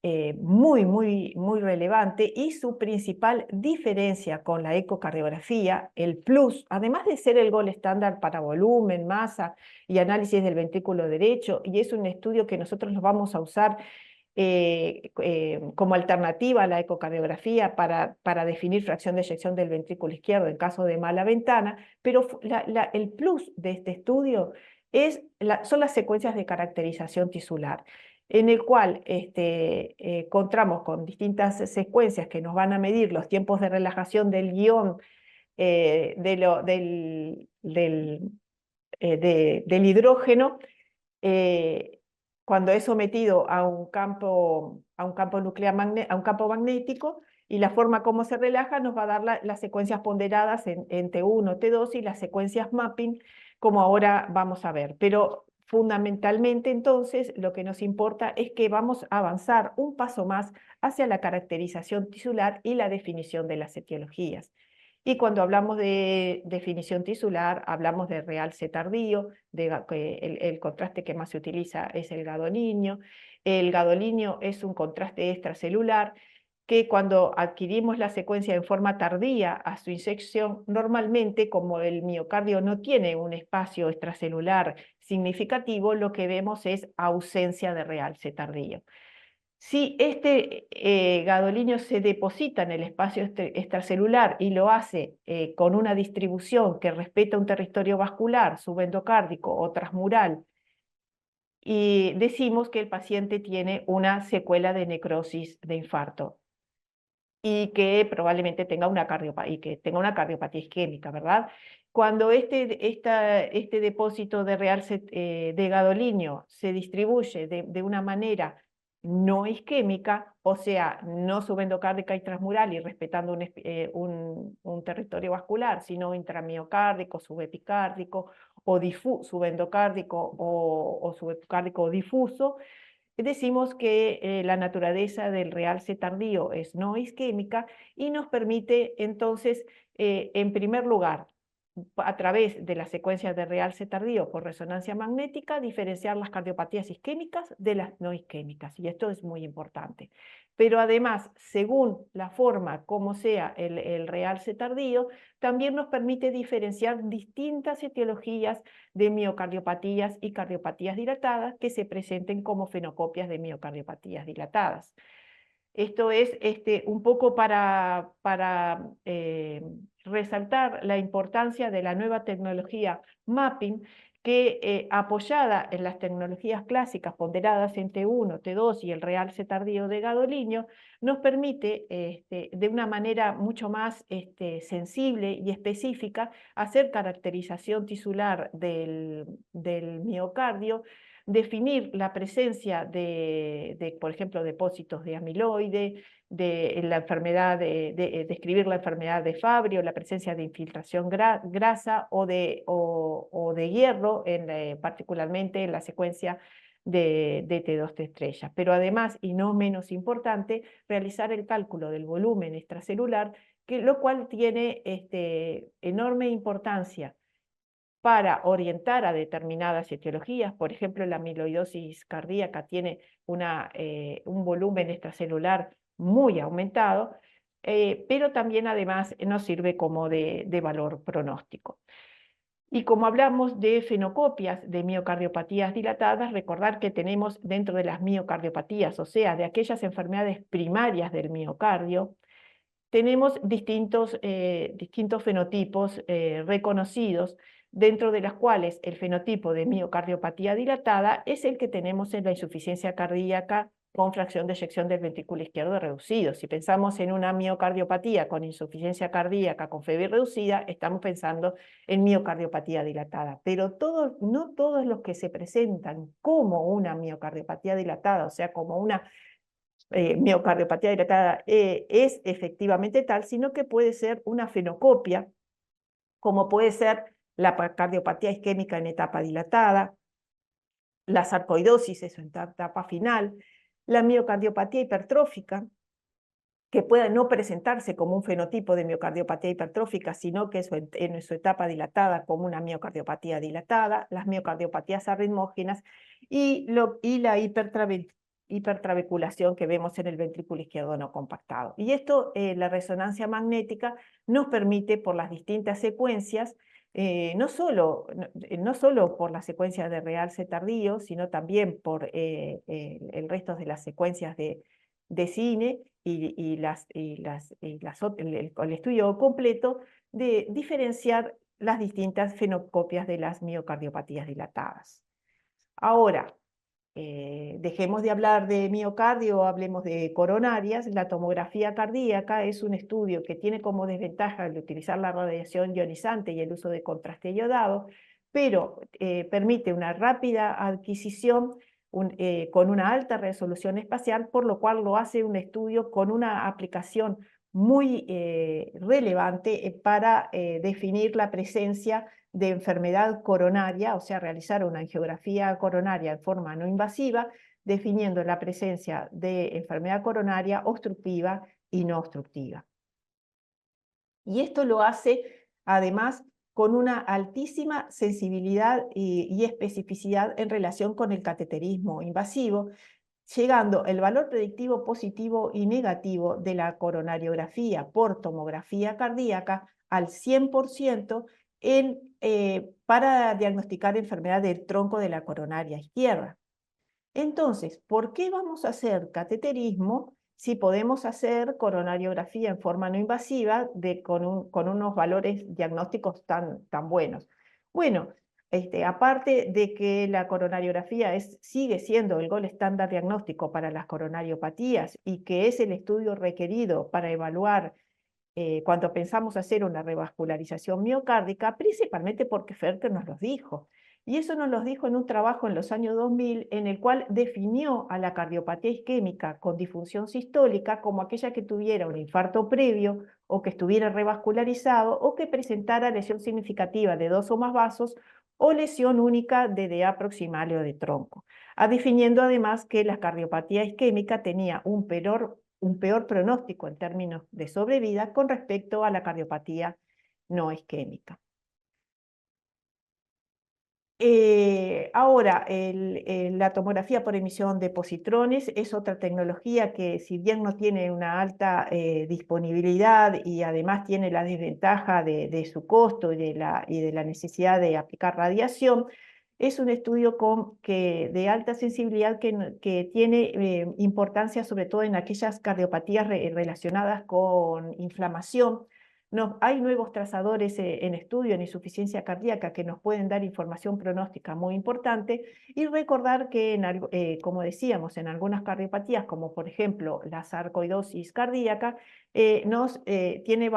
muy relevante, y su principal diferencia con la ecocardiografía, el plus, además de ser el gold estándar para volumen, masa y análisis del ventrículo derecho, y es un estudio que nosotros lo vamos a usar como alternativa a la ecocardiografía para definir fracción de eyección del ventrículo izquierdo en caso de mala ventana, pero el plus de este estudio son las secuencias de caracterización tisular, en el cual encontramos con distintas secuencias que nos van a medir los tiempos de relajación del guión del hidrógeno, cuando es sometido a un campo magnético, y la forma como se relaja nos va a dar las secuencias ponderadas en T1, T2 y las secuencias mapping, como ahora vamos a ver. Pero fundamentalmente entonces lo que nos importa es que vamos a avanzar un paso más hacia la caracterización tisular y la definición de las etiologías. Y cuando hablamos de definición tisular, hablamos de realce tardío, el contraste que más se utiliza es el gadolinio. El gadolinio es un contraste extracelular que cuando adquirimos la secuencia en forma tardía a su inyección, normalmente como el miocardio no tiene un espacio extracelular significativo, lo que vemos es ausencia de realce tardío. Si este gadolinio se deposita en el espacio extracelular y lo hace con una distribución que respeta un territorio vascular, subendocárdico o transmural, y decimos que el paciente tiene una secuela de necrosis de infarto y que probablemente tenga una cardiopatía isquémica, ¿verdad? Cuando este depósito de realce de gadolinio se distribuye de una manera no isquémica, o sea, no subendocárdica y transmural y respetando un territorio vascular, sino intramiocárdico, subepicárdico o subendocárdico o subepicárdico o difuso, decimos que la naturaleza del realce tardío es no isquémica y nos permite entonces, en primer lugar, a través de las secuencias de realce tardío por resonancia magnética, diferenciar las cardiopatías isquémicas de las no isquémicas, y esto es muy importante. Pero además, según la forma como sea el realce tardío, también nos permite diferenciar distintas etiologías de miocardiopatías y cardiopatías dilatadas que se presenten como fenocopias de miocardiopatías dilatadas. Esto es un poco para resaltar la importancia de la nueva tecnología mapping, que apoyada en las tecnologías clásicas ponderadas en T1, T2 y el realce tardío de gadolinio, nos permite de una manera mucho más sensible y específica hacer caracterización tisular del miocardio, definir la presencia por ejemplo, depósitos de amiloide, describir la enfermedad de Fabry o la presencia de infiltración grasa o de hierro, particularmente en la secuencia de T2 T estrella. Pero además, y no menos importante, realizar el cálculo del volumen extracelular, lo cual tiene enorme importancia para orientar a determinadas etiologías. Por ejemplo, la amiloidosis cardíaca tiene un volumen extracelular muy aumentado, pero también además nos sirve como de valor pronóstico. Y como hablamos de fenocopias de miocardiopatías dilatadas, recordar que tenemos dentro de las miocardiopatías, o sea, de aquellas enfermedades primarias del miocardio, tenemos distintos fenotipos reconocidos, dentro de las cuales el fenotipo de miocardiopatía dilatada es el que tenemos en la insuficiencia cardíaca con fracción de eyección del ventrículo izquierdo reducido. Si pensamos en una miocardiopatía con insuficiencia cardíaca con FEBI reducida, estamos pensando en miocardiopatía dilatada. Pero no todos los que se presentan como una miocardiopatía dilatada, o sea, como una miocardiopatía dilatada es efectivamente tal, sino que puede ser una fenocopia, como puede ser la cardiopatía isquémica en etapa dilatada, la sarcoidosis, eso en etapa final, la miocardiopatía hipertrófica, que pueda no presentarse como un fenotipo de miocardiopatía hipertrófica, sino que en su etapa dilatada como una miocardiopatía dilatada, las miocardiopatías arritmógenas y la hipertrabeculación que vemos en el ventrículo izquierdo no compactado. Y esto, la resonancia magnética nos permite por las distintas secuencias, no solo por las secuencias de realce tardío, sino también por el resto de las secuencias de cine el estudio completo, de diferenciar las distintas fenocopias de las miocardiopatías dilatadas. Ahora, dejemos de hablar de miocardio, hablemos de coronarias. La tomografía cardíaca es un estudio que tiene como desventaja el utilizar la radiación ionizante y el uso de contraste iodado, pero permite una rápida adquisición con una alta resolución espacial, por lo cual lo hace un estudio con una aplicación muy relevante para definir la presencia de enfermedad coronaria, o sea, realizar una angiografía coronaria en forma no invasiva, definiendo la presencia de enfermedad coronaria obstructiva y no obstructiva. Y esto lo hace, además, con una altísima sensibilidad y especificidad en relación con el cateterismo invasivo, llegando el valor predictivo positivo y negativo de la coronariografía por tomografía cardíaca al 100% para diagnosticar enfermedad del tronco de la coronaria izquierda. Entonces, ¿por qué vamos a hacer cateterismo si podemos hacer coronariografía en forma no invasiva con unos valores diagnósticos tan buenos? Bueno, aparte de que la coronariografía sigue siendo el gold estándar diagnóstico para las coronariopatías y que es el estudio requerido para evaluar cuando pensamos hacer una revascularización miocárdica, principalmente porque Ferker nos los dijo. Y eso nos lo dijo en un trabajo en los años 2000, en el cual definió a la cardiopatía isquémica con disfunción sistólica como aquella que tuviera un infarto previo, o que estuviera revascularizado, o que presentara lesión significativa de 2 o más vasos, o lesión única de DA proximal o de tronco. Definiendo además que la cardiopatía isquémica tenía un peor pronóstico en términos de sobrevida con respecto a la cardiopatía no isquémica. Ahora, la tomografía por emisión de positrones es otra tecnología que, si bien no tiene una alta disponibilidad y además tiene la desventaja de su costo y de la necesidad de aplicar radiación, es un estudio de alta sensibilidad que tiene importancia sobre todo en aquellas cardiopatías relacionadas con inflamación. Hay nuevos trazadores en estudio en insuficiencia cardíaca que nos pueden dar información pronóstica muy importante, y recordar que, como decíamos, en algunas cardiopatías, como por ejemplo la sarcoidosis cardíaca, tiene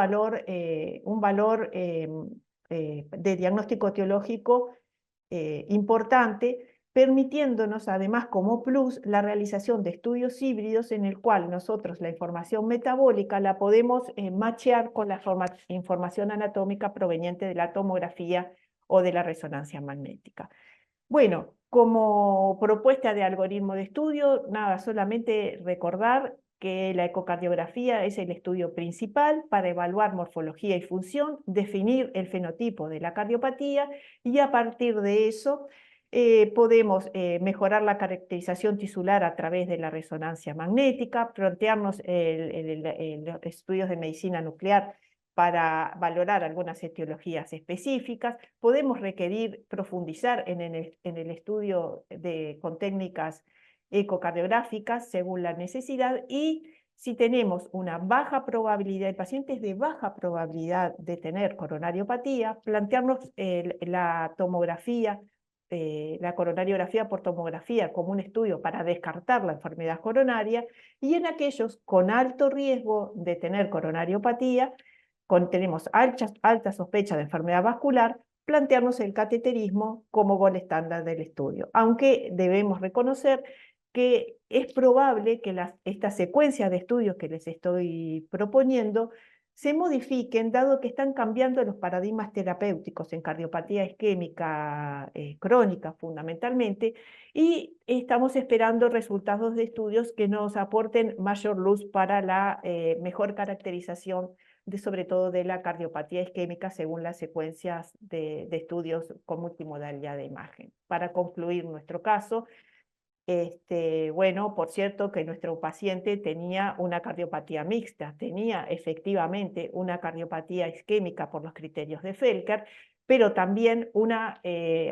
un valor de diagnóstico etiológico importante, permitiéndonos además como plus la realización de estudios híbridos en el cual nosotros la información metabólica la podemos machear con la información anatómica proveniente de la tomografía o de la resonancia magnética. Bueno, como propuesta de algoritmo de estudio, nada, solamente recordar que la ecocardiografía es el estudio principal para evaluar morfología y función, definir el fenotipo de la cardiopatía, y a partir de eso podemos mejorar la caracterización tisular a través de la resonancia magnética, plantearnos los estudios de medicina nuclear para valorar algunas etiologías específicas. Podemos requerir profundizar en el estudio con técnicas ecocardiográficas según la necesidad, y si tenemos una baja probabilidad, pacientes de baja probabilidad de tener coronariopatía, plantearnos la tomografía, la coronariografía por tomografía como un estudio para descartar la enfermedad coronaria, y en aquellos con alto riesgo de tener coronariopatía, tenemos alta sospecha de enfermedad vascular, plantearnos el cateterismo como gold estándar del estudio, aunque debemos reconocer que es probable que esta secuencia de estudios que les estoy proponiendo se modifiquen, dado que están cambiando los paradigmas terapéuticos en cardiopatía isquémica crónica fundamentalmente, y estamos esperando resultados de estudios que nos aporten mayor luz para la mejor caracterización sobre todo de la cardiopatía isquémica según las secuencias de estudios con multimodalidad de imagen. Para concluir nuestro caso, Bueno, por cierto que nuestro paciente tenía una cardiopatía mixta, tenía efectivamente una cardiopatía isquémica por los criterios de Felker, pero también una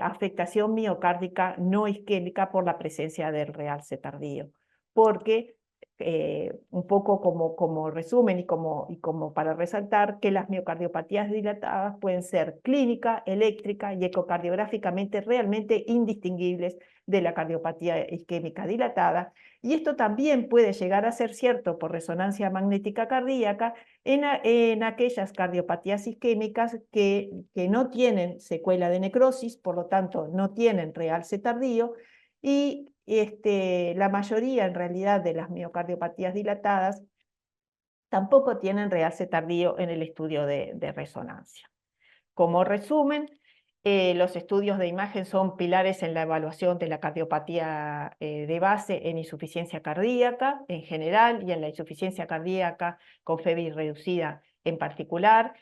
afectación miocárdica no isquémica por la presencia del realce tardío, porque un poco como resumen y como para resaltar que las miocardiopatías dilatadas pueden ser clínica, eléctrica y ecocardiográficamente realmente indistinguibles de la cardiopatía isquémica dilatada, y esto también puede llegar a ser cierto por resonancia magnética cardíaca en aquellas cardiopatías isquémicas que no tienen secuela de necrosis, por lo tanto no tienen realce tardío, y la mayoría en realidad de las miocardiopatías dilatadas tampoco tienen realce tardío en el estudio de resonancia. Como resumen, los estudios de imagen son pilares en la evaluación de la cardiopatía de base en insuficiencia cardíaca en general y en la insuficiencia cardíaca con FEBI reducida en particular.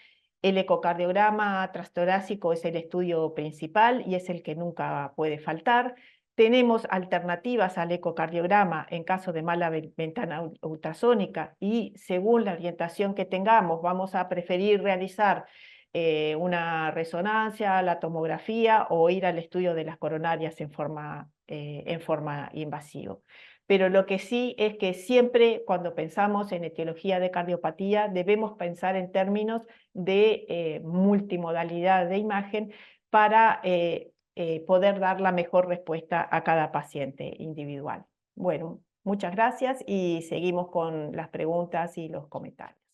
El ecocardiograma transtorácico es el estudio principal y es el que nunca puede faltar. Tenemos alternativas al ecocardiograma en caso de mala ventana ultrasónica y según la orientación que tengamos vamos a preferir realizar una resonancia, la tomografía o ir al estudio de las coronarias en forma invasiva. Pero lo que sí es que siempre cuando pensamos en etiología de cardiopatía debemos pensar en términos de multimodalidad de imagen para poder dar la mejor respuesta a cada paciente individual. Bueno, muchas gracias y seguimos con las preguntas y los comentarios.